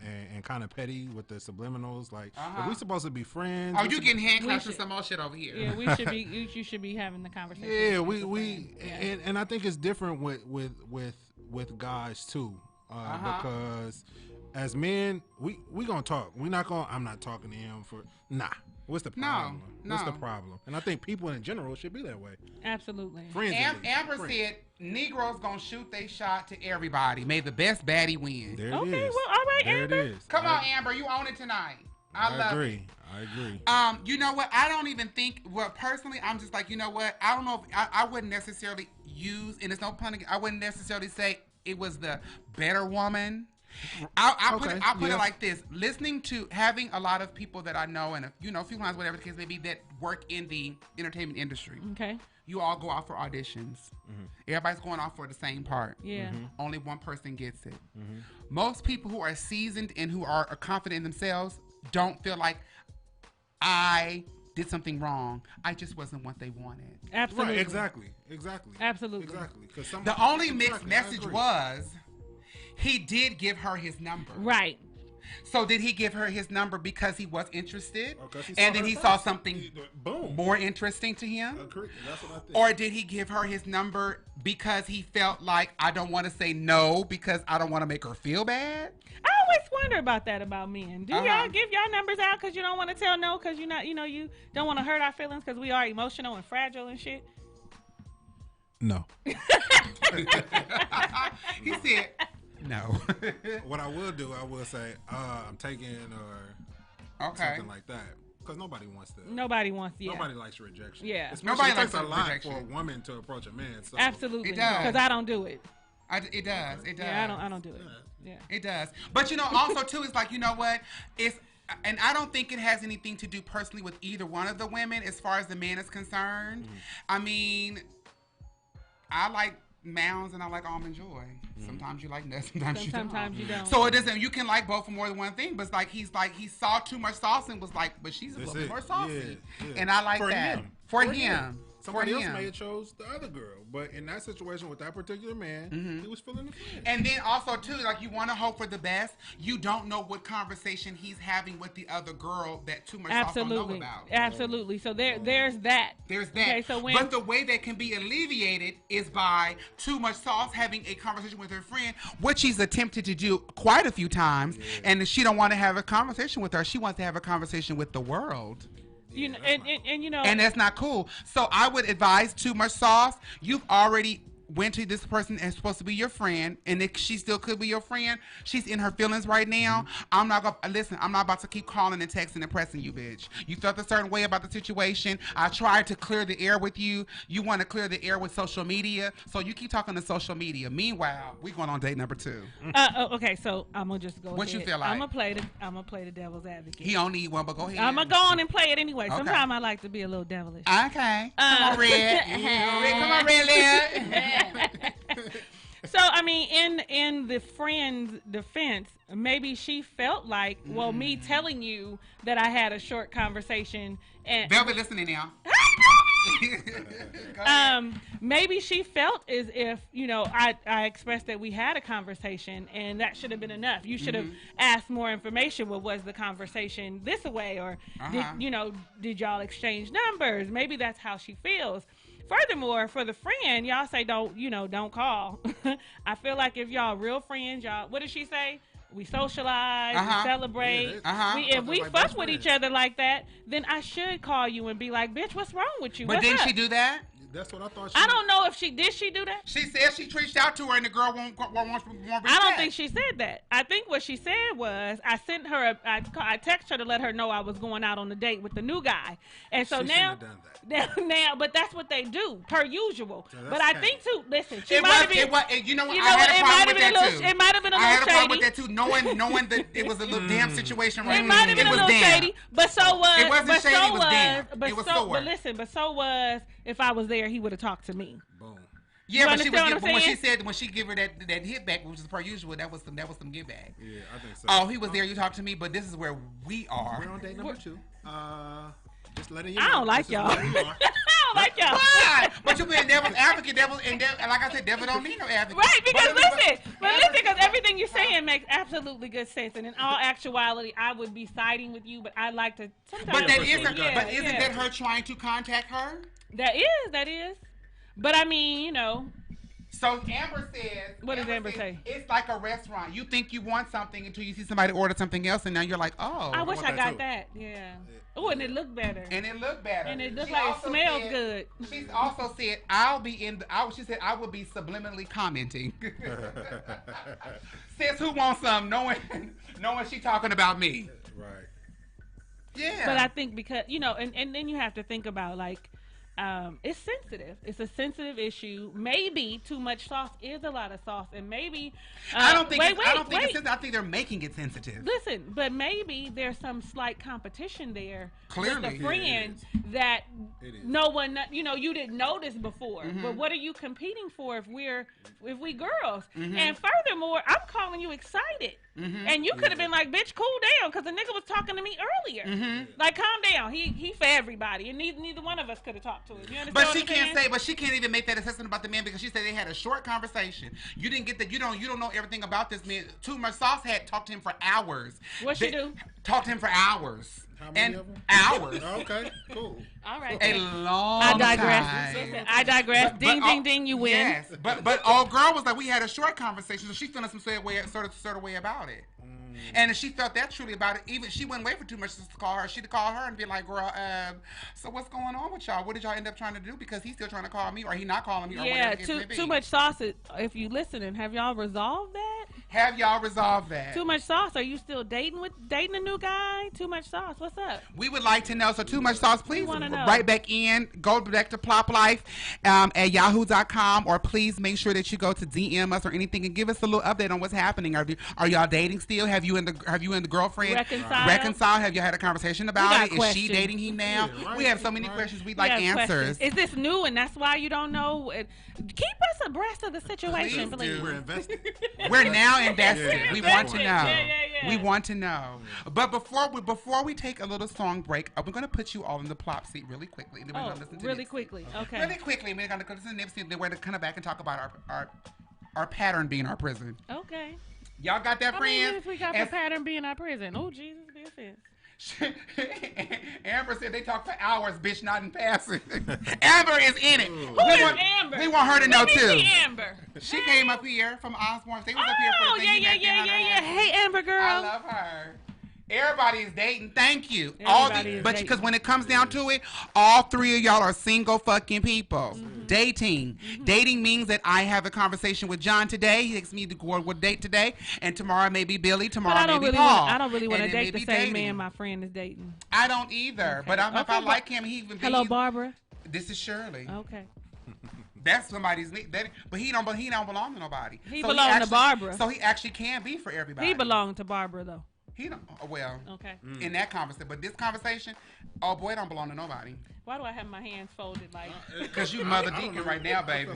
And kind of petty with the subliminals. Like, if we supposed to be friends? Oh, you getting handcuffed with some more shit over here? Yeah, we should be. You should be having the conversation. Yeah, and I think it's different with guys too, because as men, we gonna talk. I'm not talking to him for What's the problem? No. What's the problem? And I think people in general should be that way. Absolutely. Friends. Amber said Negroes gonna shoot they shot to everybody. May the best baddie win. There it is. Okay, well, all right, there Amber. It is. Come on, Amber, you own it tonight. I agree. You know what? I don't even think. Well, personally, I'm just like, you know what? I don't know if I wouldn't necessarily use, and it's no pun. I wouldn't necessarily say it was the better woman. I'll put it like this: listening to having a lot of people that I know, and a few lines, whatever the case may be, that work in the entertainment industry. Okay. You all go out for auditions. Mm-hmm. Everybody's going off for the same part. Yeah. Mm-hmm. Only one person gets it. Mm-hmm. Most people who are seasoned and who are confident in themselves don't feel like I did something wrong. I just wasn't what they wanted. Absolutely. Right, exactly. Absolutely. Exactly. The only mixed message was He did give her his number. Right. So did he give her his number because he was interested, and then he saw something more interesting to him? Agreed. That's what I think. Or did he give her his number because he felt like, I don't want to say no because I don't want to make her feel bad? I always wonder about that about men. Do y'all give y'all numbers out because you don't want to tell no because you're not, you don't want to hurt our feelings because we are emotional and fragile and shit? No. He said no. What I will do, I will say, I'm taking or something like that. Because nobody wants to. Nobody wants, Nobody likes rejection. Yeah. Especially it takes a lot for a woman to approach a man. So. Absolutely. It does. Because I don't do it. It does. Yeah, I don't do it. Yeah. It does. But, also, too, it's like, you know what? And I don't think it has anything to do personally with either one of the women as far as the man is concerned. Mm-hmm. I mean, I like Mounds and I like Almond Joy. Mm-hmm. Sometimes you like nuts, sometimes you don't. So it doesn't. You can like both for more than one thing. But it's like he saw too much sauce and was like, but she's a little bit more saucy. Yeah. And I like that for him. Somebody else may have chose the other girl, but in that situation with that particular man, he was feeling the friend. And then also too, like you want to hope for the best. You don't know what conversation he's having with the other girl that too much sauce don't know about. Absolutely. So there's that. There's that. Okay, so but the way that can be alleviated is by too much sauce having a conversation with her friend, which she's attempted to do quite a few times, and she don't want to have a conversation with her. She wants to have a conversation with the world. And that's not cool. So I would advise too much sauce. You've already went to this person that's supposed to be your friend, and if she still could be your friend, she's in her feelings right now. I'm not about to keep calling and texting and pressing you, bitch. You felt a certain way about the situation. I tried to clear the air with you. You want to clear the air with social media, so you keep talking to social media. Meanwhile, we going on date number 2. Okay, so I'm gonna just go. What ahead. you feel like? I'm gonna play the devil's advocate. He don't need one, but go ahead. I'm gonna go on and play it anyway. Okay. Sometimes I like to be a little devilish. Okay. Come on, Red. Come on, Red Lip. So I mean, in the friend's defense, maybe she felt like, well, me telling you that I had a short conversation and they'll be listening now. Maybe she felt as if I expressed that we had a conversation and that should have been enough. You should have asked more information. What was the conversation this way, or did y'all exchange numbers? Maybe that's how she feels. Furthermore, for the friend, y'all say don't call. I feel like if y'all real friends, what did she say? We socialize, we celebrate. If we fuck with each other like that, then I should call you and be like, bitch, what's wrong with you? But didn't she do that? That's what I thought. I don't know if she do that. She said she reached out to her and the girl won't I don't think she said that. I think what she said was I sent her I texted her to let her know I was going out on a date with the new guy, and so now but that's what they do per usual. So but I think too. Listen, she might have been. It might have been a little shady. I had a problem with that too. Knowing that it was a little damn situation right now. It might have been a little shady, but so was. It wasn't shady. It was damn. It was sore. But listen, so was. If I was there, he would have talked to me. Boom. Yeah, but when she give her that hit back, which is per usual, that was some give back. Yeah, I think so. Oh, he was there. You talked to me, but this is where we are. We're on date number 2. Just letting you know. I don't like y'all. I don't like y'all. Why? But you're being devil's advocate, and like I said, devil don't need no advocate. Right? Because because everything you're saying makes absolutely good sense, and in all actuality, I would be siding with you, but I like to sometimes. But isn't that her trying to contact her? That is. But I mean, So Amber says. What does Amber say? It's like a restaurant. You think you want something until you see somebody order something else, and now you're like, oh. I wish I got that. Yeah. Oh, and it looked better. And it looked better. And it looked like it smells good. She also said, she said, I will be subliminally commenting. Says who wants some, knowing she talking about me. Right. Yeah. But I think because, and then you have to think about like, it's sensitive. It's a sensitive issue. Maybe too much sauce is a lot of sauce, and maybe I don't think it's sensitive. I think they're making it sensitive. Listen, but maybe there's some slight competition there. Clearly, with a friend that no one, you know, you didn't know this before. But what are you competing for if we girls? And furthermore, I'm calling you excited. And you could have been like, bitch, cool down, because the nigga was talking to me earlier. Like, calm down. He for everybody, and neither one of us could have talked to him. You understand? But she can't even make that assessment about the man because she said they had a short conversation. You didn't get that. You don't know everything about this man. Too Much Sauce had talked to him for hours. What she do? Talked to him for hours. How many of them? Hours. Okay, cool. All right. A long I digress. time. I digress. Ding, ding, you win. Yes, but old girl was like, we had a short conversation, so she feeling some sort of way about it. And if she felt that truly about it, even she wouldn't wait for Too Much Sauce to call her. She'd call her and be like, girl, so what's going on with y'all? What did y'all end up trying to do? Because he's still trying to call me, or he not calling me, or whatever it may be. Too Much Sauce, if you listening, have y'all resolved that? Have y'all resolved that? Too Much Sauce, are you still dating a new guy? Too Much Sauce, what's up? We would like to know. So Too Much Sauce, please write back in. Go back to PLOPP Life at yahoo.com, or please make sure that you go to DM us or anything and give us a little update on what's happening. Are y'all dating still? Have you and the girlfriend reconciled? Have you had a conversation about it? Is she dating him now? Yeah, right. We have so many questions we'd like answers. Is this new and that's why you don't know? Keep us abreast of the situation, please. We're invested. We're now invested. We want to know. Yeah. We want to know. But before we take a little song break, we're going to put you all in the plop seat really quickly. Then we're going to listen to really quickly. Okay. Really quickly. We're going to listen to Nipsey, and then we're going to come back and talk about our pattern being our prison. Okay. Y'all got that, friends? If we got the pattern being our prison. Oh, Jesus, be offense. Amber said they talk for hours, bitch, not in passing. Amber is in it. Who is Amber? We want her to know, too. Amber. She came up here from Osborne. They was up here for a thing. Yeah. Hey, Amber girl. I love her. Everybody is dating. Thank you. But because when it comes down to it, all three of y'all are single fucking people. Dating. Dating means that I have a conversation with John today. He takes me to go on a date today, and tomorrow maybe Billy. Tomorrow maybe Paul. I don't really want to date the same man my friend is dating. I don't either. Okay. But if I like him, he even. Hello, Barbara. This is Shirley. Okay. That's somebody's but he don't belong to nobody. He belongs to Barbara. So he actually can be for everybody. He belonged to Barbara though. He don't. Well. Okay. In that conversation, but this conversation, oh boy, don't belong to nobody. Why do I have my hands folded like? Because you Mother Deacon right now, baby.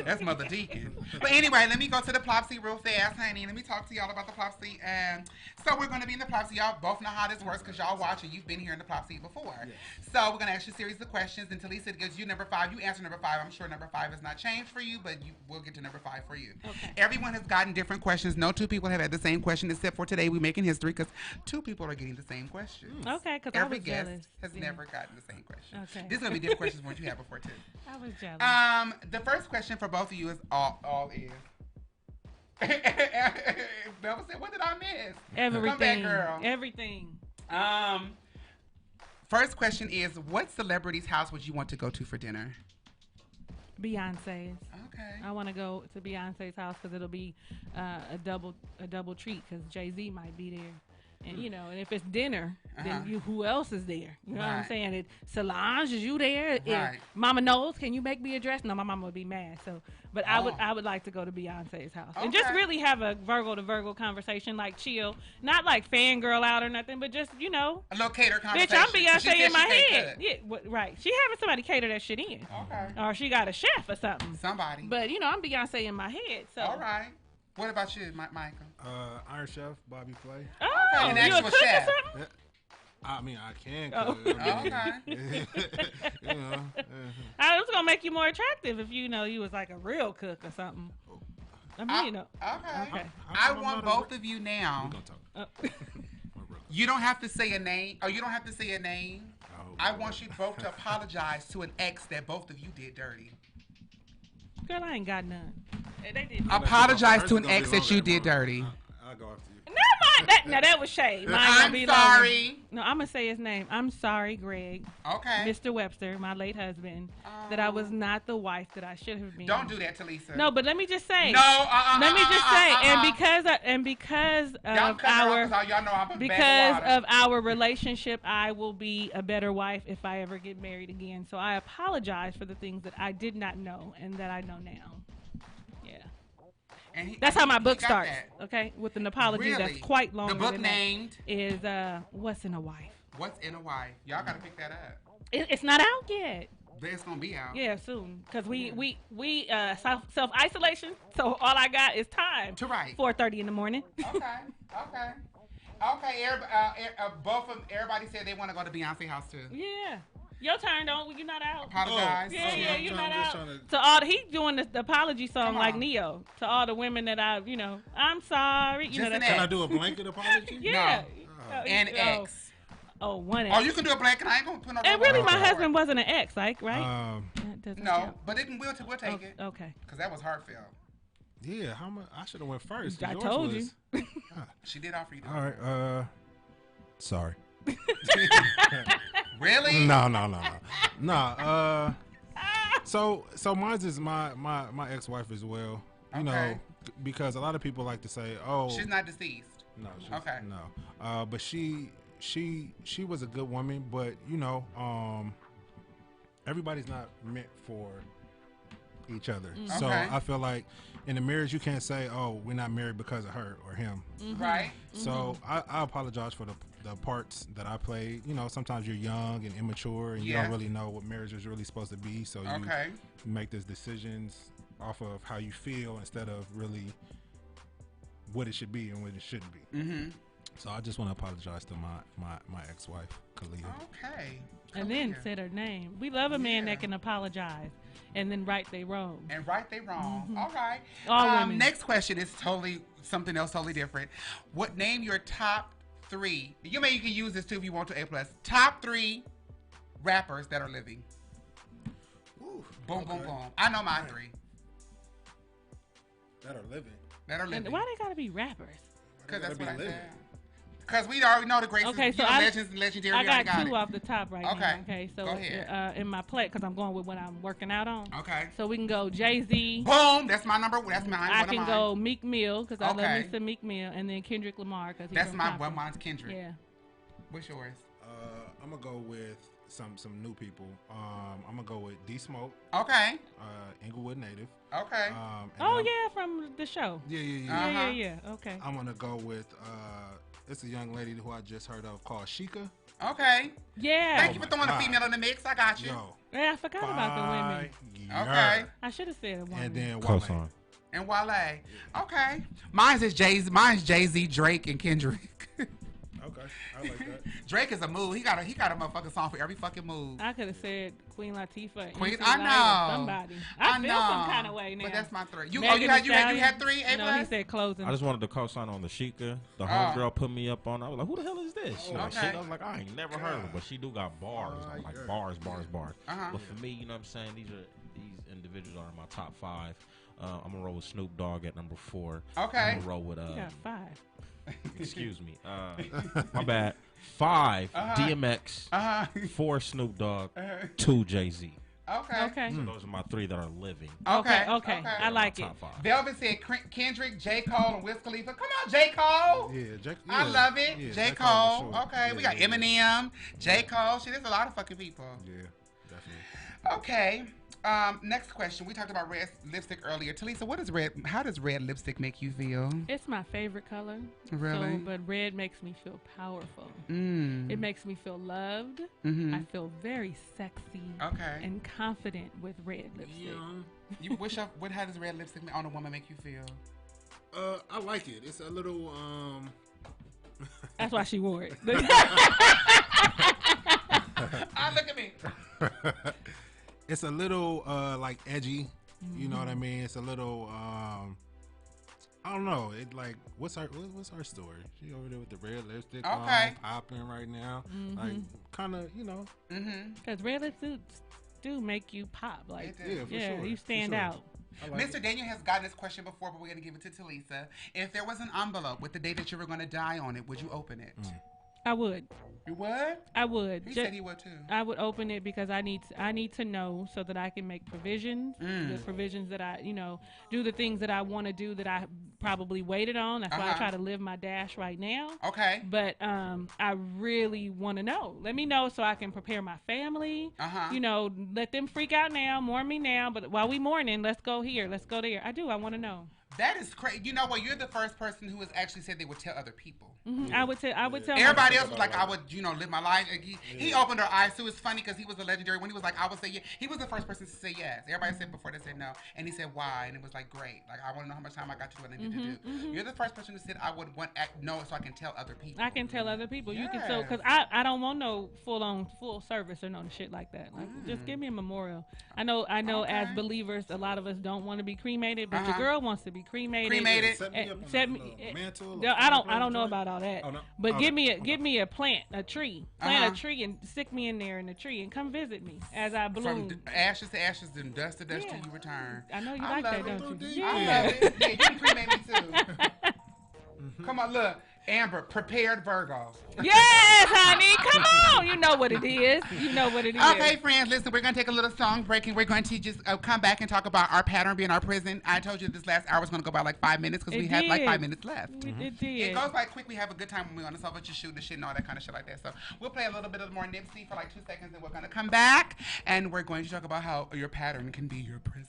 That's Mother Deacon. But anyway, let me go to the PLOPP seat real fast, honey. Let me talk to y'all about the PLOPP seat. So we're going to be in the PLOPP seat. Y'all both know how this works because y'all watch it. You've been here in the PLOPP seat before. Yes. So we're going to ask you a series of questions. And TALISA gives you number 5. You answer number 5. I'm sure number 5 has not changed for you, but we'll get to number 5 for you. Okay. Everyone has gotten different questions. No two people have had the same question, except for today we're making history because 2 people are getting the same question. Okay, because every I was guest jealous. has never gotten the same question. Okay. This is going to be different questions from what you had before, too. I was jealous. The first question for both of you is all is. Bella said, what did I miss? Everything. Come back, girl. Everything. First question is, what celebrity's house would you want to go to for dinner? Beyonce's. Okay. I want to go to Beyonce's house because it'll be a double treat because Jay-Z might be there. And, you know, and if it's dinner, then who else is there? You know what I'm saying? Solange, is you there? Right. Mama knows, can you make me a dress? No, my mama would be mad. So, but I would like to go to Beyonce's house. And just really have a Virgo to Virgo conversation, like chill. Not like fangirl out or nothing, but just, you know. A little cater conversation. Bitch, I'm Beyonce in my head. Yeah, right. She having somebody cater that shit in. Okay. Or she got a chef or something. Somebody. But, you know, I'm Beyonce in my head. So. All right. What about you, Michael? Iron Chef, Bobby Flay. Oh, an you a cook chef. or something? I mean, I can cook. Okay. You know, I was gonna make you more attractive if you was like a real cook or something. I mean, you know. Okay. I want both of you now. We're gonna talk. You don't have to say a name, or you don't have to say a name. I want you both to apologize to an ex that both of you did dirty. Girl, I ain't got none. Apologize to an ex that you did dirty. I'll go after you. Now that was shade. I'm sorry. No, I'm gonna say his name. I'm sorry, Greg. Okay. Mr. Webster, my late husband, that I was not the wife that I should have been. Don't do that, TALISA. No, but let me just say. No. Let me just say, and because of our relationship, I will be a better wife if I ever get married again. So I apologize for the things that I did not know and that I know now. That's how my book starts, okay? With an apology that's quite long. The book named is What's in a Wife. What's in a Wife. Y'all got to pick that up. It's not out yet. It's gonna be out. Yeah, soon. Cause we self isolation. So all I got is time to write. 4:30 in the morning. Okay. Everybody said they want to go to Beyonce house too. Yeah. Your turn, don't you're not out. Apologize. Yeah, you're not out. To all he's doing the apology song like Neo. To all the women that I'm sorry. You know that. Can I do a blanket apology? Yeah. No. And X. Oh, one X. Oh, you can do a blanket. I ain't gonna put no. And really, my husband wasn't an ex, like, right? No, but we'll take it. Okay. Because that was heartfelt. Yeah, how much? I should have went first. I told you. She did offer you. All right. Sorry. Really? No. So mine's is my ex-wife as well. You know, because a lot of people like to say, "Oh, she's not deceased." No. No. But she was a good woman, but you know, everybody's not meant for each other. Mm-hmm. So I feel like in a marriage you can't say, "Oh, we're not married because of her or him." Mm-hmm. Right. So I apologize for the parts that I played. You know, sometimes you're young and immature and you don't really know what marriage is really supposed to be. So you make those decisions off of how you feel instead of really what it should be and what it shouldn't be. Mm-hmm. So I just want to apologize to my ex-wife, Kalia. Okay. And then said her name. We love a man that can apologize and then right they wrong. Mm-hmm. All right. All women. Next question is totally something else, totally different. What name your top 3? You can use this too if you want to. A+. Top 3 rappers that are living. Ooh, boom. I know my 3. That are living. And why they gotta be rappers? Because that's what I said. Because we already know the greatest legends and legendary. I got 2 off the top right now. Okay, so go ahead. In my plate, because I'm going with what I'm working out on. Okay. So we can go Jay-Z. Boom, that's my number. That's mine. I can go Meek Mill, because I love me some Meek Mill, and then Kendrick Lamar, because that's my one. Mine's Kendrick. Yeah. What's yours? I'm gonna go with some new people. I'm gonna go with D Smoke. Okay. Inglewood native. Okay. From the show. Yeah. Okay. I'm gonna go with it's a young lady who I just heard of called Sheikah. Okay. Yeah. Thank you for throwing a female in the mix. I got you. Yeah, I forgot about the women. Okay. I should have said a woman. And then Wale. And Wale. Okay. Mine's Jay-Z, Drake, and Kendrick. Okay, I like that. Drake is a mood. He got a motherfucking song for every fucking mood. I could have said Queen Latifah. I know. Somebody. I feel some kind of way now. But that's my 3. You had 3. A+? No, he said closing. I just wanted to co-sign on the Sheikah. The homegirl put me up on. I was like, who the hell is this? She like, Sheikah. I was like, I ain't never heard of her, but she do got bars. Like bars. But for me, you know what I'm saying? These individuals are in my top 5. I'm gonna roll with Snoop Dogg at number 4. Okay. I'm gonna roll with You got 5. Excuse me. My bad. 5 DMX, 4 Snoop Dogg, 2 Jay-Z. Okay. So those are my 3 that are living. Okay. I like it. Velvet said Kendrick, J. Cole, and Wiz Khalifa. Come on, J. Cole. Yeah, I love it. Yeah, J. Cole. Sure. Okay, we got Eminem, J. Cole. Shit, there's a lot of fucking people. Yeah, definitely. Okay. Next question. We talked about red lipstick earlier. TALISA, how does red lipstick make you feel? It's my favorite color. Really? But red makes me feel powerful. It makes me feel loved. I feel very sexy and confident with red lipstick. How does red lipstick on a woman make you feel? I like it. It's a little That's why she wore it. Look at me. It's a little like edgy, you know what I mean? It's a little I don't know. It like what's her story? She over there with the red lipstick popping right now, like kind of Because red lipsticks do make you pop, like sure. You stand out. Like Mr. Daniel has gotten this question before, but we're gonna give it to TALISA. If there was an envelope with the day that you were gonna die on it, would you open it? I would. You would? I would. He said he would too. I would open it because I need to know so that I can make provisions. The provisions that I, do the things that I want to do that I probably waited on. That's why I try to live my dash right now. Okay. But I really want to know. Let me know so I can prepare my family. Let them freak out now, mourn me now. But while we mourning, let's go here, let's go there. I want to know. That is crazy. You know what? You're the first person who has actually said they would tell other people. Mm-hmm. I would tell. Everybody else was like, I would, live my life. He opened her eyes too. It's funny because he was a legendary. When he was like, I would say yes. He was the first person to say yes. Everybody said before they said no, and he said why, and it was like great. Like I want to know how much time I got to do what I need to do. Mm-hmm. You're the first person who said I would want no, so I can tell other people. I can tell other people. Yes. You can because I don't want no full service or no shit like that. Like just give me a memorial. I know. As believers, a lot of us don't want to be cremated, but your girl wants to be cremated. Set me mantle. I don't know about all that. Oh, no. But give me a tree. Plant a tree and stick me in there in the tree and come visit me as I bloom. From ashes to ashes and dust to dust till you return. I know you like that, don't you? Yeah. I love it. Yeah, you can cremate me too. Come on, look. Amber, prepared Virgo. Yes, honey. Come on. You know what it is. Okay, friends, listen, we're going to take a little song break and we're going to just come back and talk about our pattern being our prison. I told you this last hour was going to go by like 5 minutes because we have like 5 minutes left. It did. It goes by quick. We have a good time when we're on the sofa just shooting the shit and all that kind of shit like that. So we'll play a little bit of more Nipsey for like 2 seconds and we're going to come back and we're going to talk about how your pattern can be your prison.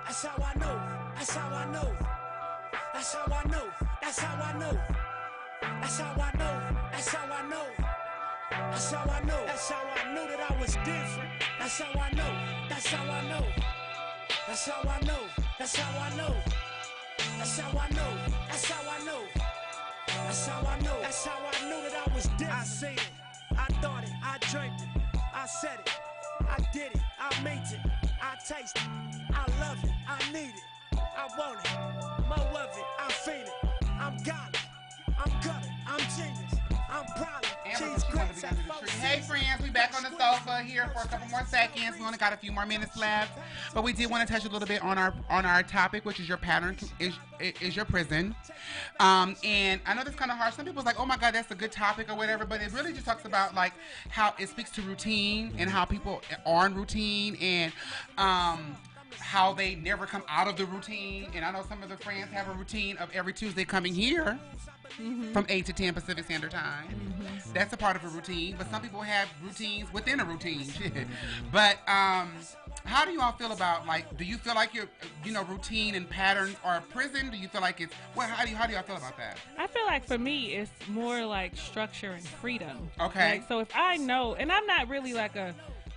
That's how I know. That's how I know. That's how I know. That's how I know. That's how I know. That's how I know. That's how I know. That's how I knew that I was different. That's how I know. That's how I know. That's how I know. That's how I know. That's how I know. That's how I know. That's how I know. That's how I knew that I was different. I seen it. I thought it. I dreamt it. I said it. I did it. I made it. I taste it. I love it. I need it. I want it. More of it. I feel it. I'm got it. I'm gutted. I'm genius. I'm proud of it. Hey friends, we back on the sofa here for a couple more seconds. We only got a few more minutes left, but we did want to touch a little bit on our topic, which is your pattern is your prison. And I know that's kind of hard. Some people's like, oh my God, that's a good topic or whatever, but it really just talks about like how it speaks to routine and how people are in routine and how they never come out of the routine. And I know some of the friends have a routine of every Tuesday coming here. From 8 to 10 Pacific Standard Time. That's a part of a routine, but some people have routines within a routine. But how do you all feel about, like, do you feel like your routine and patterns are a prison? Do you feel like it's, how do y'all feel about that? I feel like for me it's more like structure and freedom. Okay. Like, so if I know, and I'm not really like a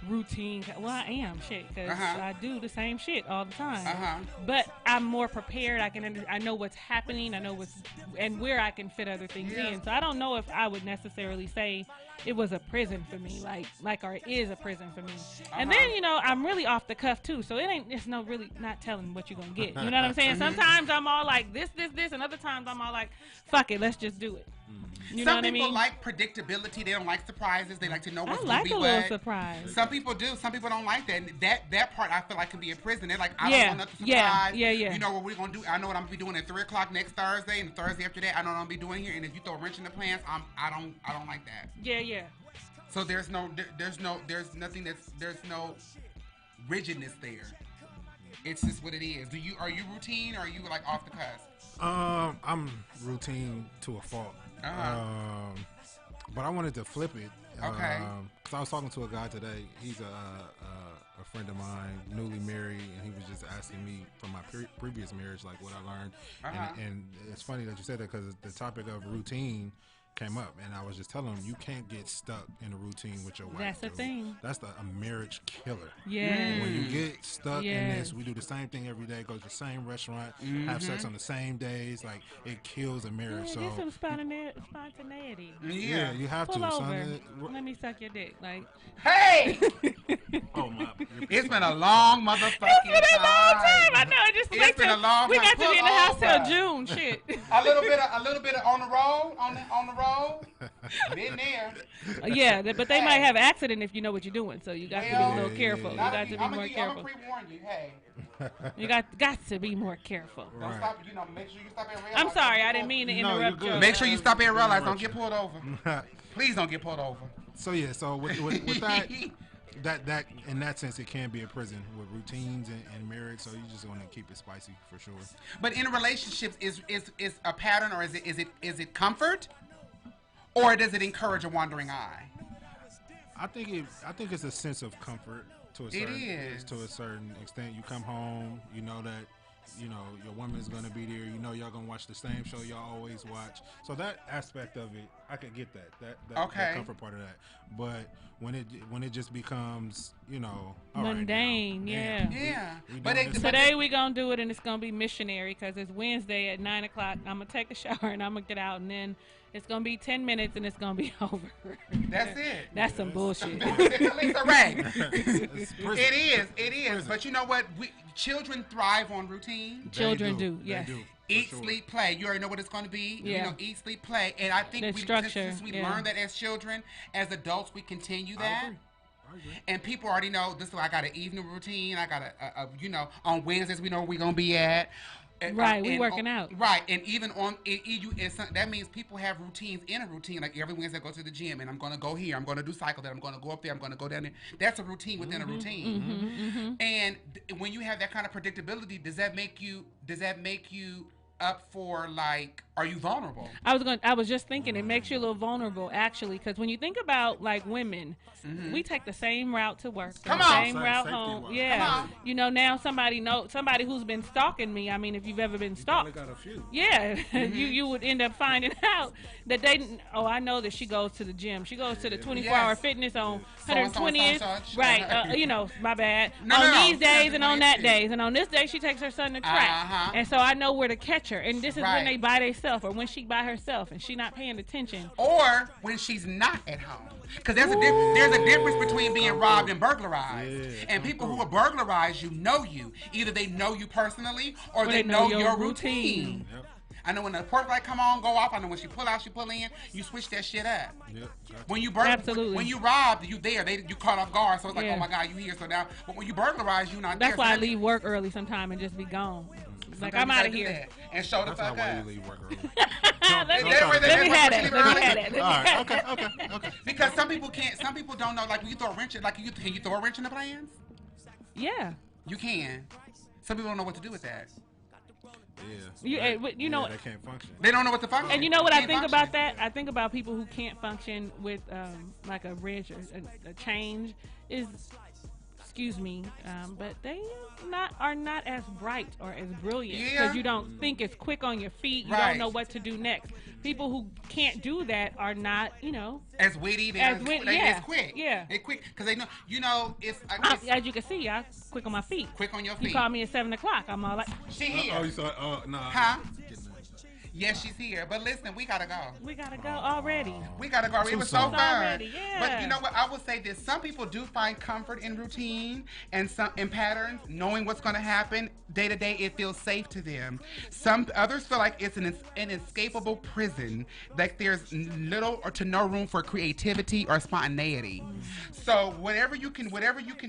routine, well I am because I do the same shit all the time, but I'm more prepared. I know what's happening. I know and where I can fit other things in. So I don't know if I would necessarily say it was a prison for me, or it is a prison for me. And then I'm really off the cuff too, so it's no really not telling what you're gonna get. You know what I'm saying? Sometimes I'm all like this, and other times I'm all like, fuck it, let's just do it. You know what I mean? Some people like predictability. They don't like surprises. They like to know what's going to be what. I like a little surprise. Some people do. Some people don't like that. And that part I feel like can be a prison. They're like, I don't want nothing surprise. Yeah. You know what we're going to do? I know what I'm going to be doing at 3 o'clock next Thursday, and the Thursday after that, I know what I'm going to be doing here. And if you throw a wrench in the plans, I don't like that. Yeah. So there's no rigidness there. It's just what it is. Are you routine or are you like off the cusp? I'm routine to a fault. But I wanted to flip it. Okay. Because I was talking to a guy today. He's a friend of mine, newly married, and he was just asking me from my previous marriage, like what I learned. And it's funny that you said that because the topic of routine came up, and I was just telling him you can't get stuck in a routine with your wife. That's the thing. That's a marriage killer. Yeah. When you get stuck in this, we do the same thing every day, go to the same restaurant, have sex on the same days. Like it kills a marriage. Yeah, so there's some spontaneity. Yeah, you have Pull to. over. Let me suck your dick. Like, hey. Oh my! It's been a long motherfucking time. I know. It's been a long time. We got to be in the house till June. Shit. A little bit of on the road. Been there. Yeah, but they might have an accident if you know what you're doing. So you got to be a little careful. You got to be more careful. I'm gonna pre-warn you. Hey. You got to be more careful. Don't stop. Make sure you stop at red light. I'm sorry, I didn't mean to interrupt you. Make sure you stop at red lights. Don't get pulled over. Please don't get pulled over. So yeah, so with that, that in that sense, it can be a prison with routines and marriage. So you just want to keep it spicy for sure. But in relationships, is a pattern, or is it comfort, or does it encourage a wandering eye? I think it's a sense of comfort to a certain extent. You come home, you know that your woman's gonna be there. You know y'all gonna watch the same show y'all always watch. So that aspect of it, I could get that comfort part of that. But when it just becomes mundane, But today we gonna do it, and it's gonna be missionary because it's Wednesday at 9 o'clock. I'm gonna take a shower and I'm gonna get out, and then it's gonna be 10 minutes and it's gonna be over. That's it. That's some bullshit. TALISA Ray. It is. But you know what? Children thrive on routine. Children do. Yes. They do. Eat, sleep, play. You already know what it's going to be. Yeah. Eat, sleep, play. And I think since we learned that as children, as adults, we continue that. I agree. And people already know this. I got an evening routine. I got on Wednesdays we know where we're going to be at. Right, we working out. Right, and even on that means people have routines in a routine. Like every Wednesday, I go to the gym, and I'm going to go here. I'm going to do cycle. Then I'm going to go up there. I'm going to go down there. That's a routine within a routine. And when you have that kind of predictability, does that make you up for, like, are you vulnerable? I was just thinking it makes you a little vulnerable, actually, because when you think about, like, women, we take the same route to work, same route home. Yeah, now somebody who's been stalking me. I mean, if you've ever been stalked, got a few. Yeah, you would end up finding out that I know that she goes to the gym. She goes to the 24-hour fitness on 120th. Right, my bad. On these days and on that days, and on this day she takes her son to track, and so I know where to catch her. And this is when they by themselves, or when she by herself and she not paying attention, or when she's not at home. Because there's a difference between being robbed and burglarized. And people who are burglarized, either they know you personally, or they know your routine. Yep. I know when the porch light come on, go off. I know when she pull out, she pull in. You switch that shit up. Yep. When you when you robbed, you there. You caught off guard. So it's like, oh my God, you here. So now, but when you burglarize, you not there. That's why I leave work early sometime and just be gone. Like, I'm out of here. And show the fuck up. That's not why you leave work early. Let me have it. All right. Okay. Because some people don't know. Like, when you throw a wrench, can you throw a wrench in the plans? Yeah. You can. Some people don't know what to do with that. Yeah. They can't function. They don't know what to function. And you know what I think about that? I think about people who can't function with like a wrench or a change is. Excuse me, but they are not as bright or as brilliant because you don't think as quick on your feet. You don't know what to do next. People who can't do that are not, as witty. As quick. Yeah, they quick because they know. As you can see, I'm quick on my feet. Quick on your feet. You call me at 7 o'clock. I'm all like, she here. Oh, you saw? Nah. Huh? Yes, she's here. But listen, we gotta go. We gotta go already. We gotta go. It was so fun. Already, yeah. But you know what? I will say this: some people do find comfort in routine and in patterns, knowing what's going to happen day to day. It feels safe to them. Some others feel like it's an inescapable prison. Like there's little or to no room for creativity or spontaneity. So whatever you can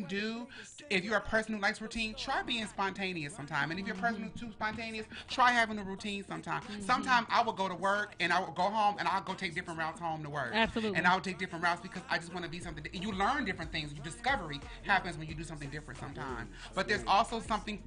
do. If you're a person who likes routine, try being spontaneous sometime. And if you're a person who's too spontaneous, try having a routine sometime. Sometimes I will go to work and I will go home and I'll go take different routes home to work. Absolutely. And I'll take different routes because I just want to be something. You learn different things. Your discovery happens when you do something different sometimes. But there's also something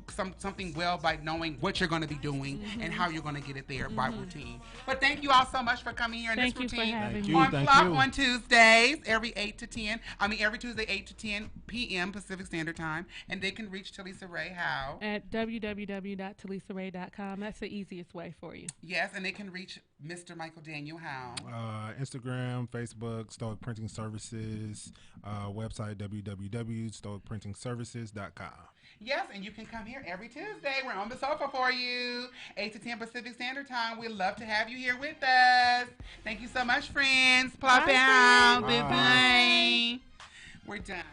well by knowing what you're going to be doing and how you're going to get it there by routine. But thank you all so much for coming here in this routine. Thank you. On PLOPP on Tuesdays, every Tuesday, 8 to 10 p.m. Pacific Standard Time. And they can reach TALISA Ray how? At www.talisaray.com. That's the easiest way for you. Yes, and they can reach Mr. Michael Daniel how? Instagram, Facebook, S.T.O.I.C Printing Services, website www.stoicprintingservices.com. Yes, and you can come here every Tuesday. We're on the sofa for you. 8 to 10 Pacific Standard Time. We'd love to have you here with us. Thank you so much, friends. Plop out. Bye. We're done.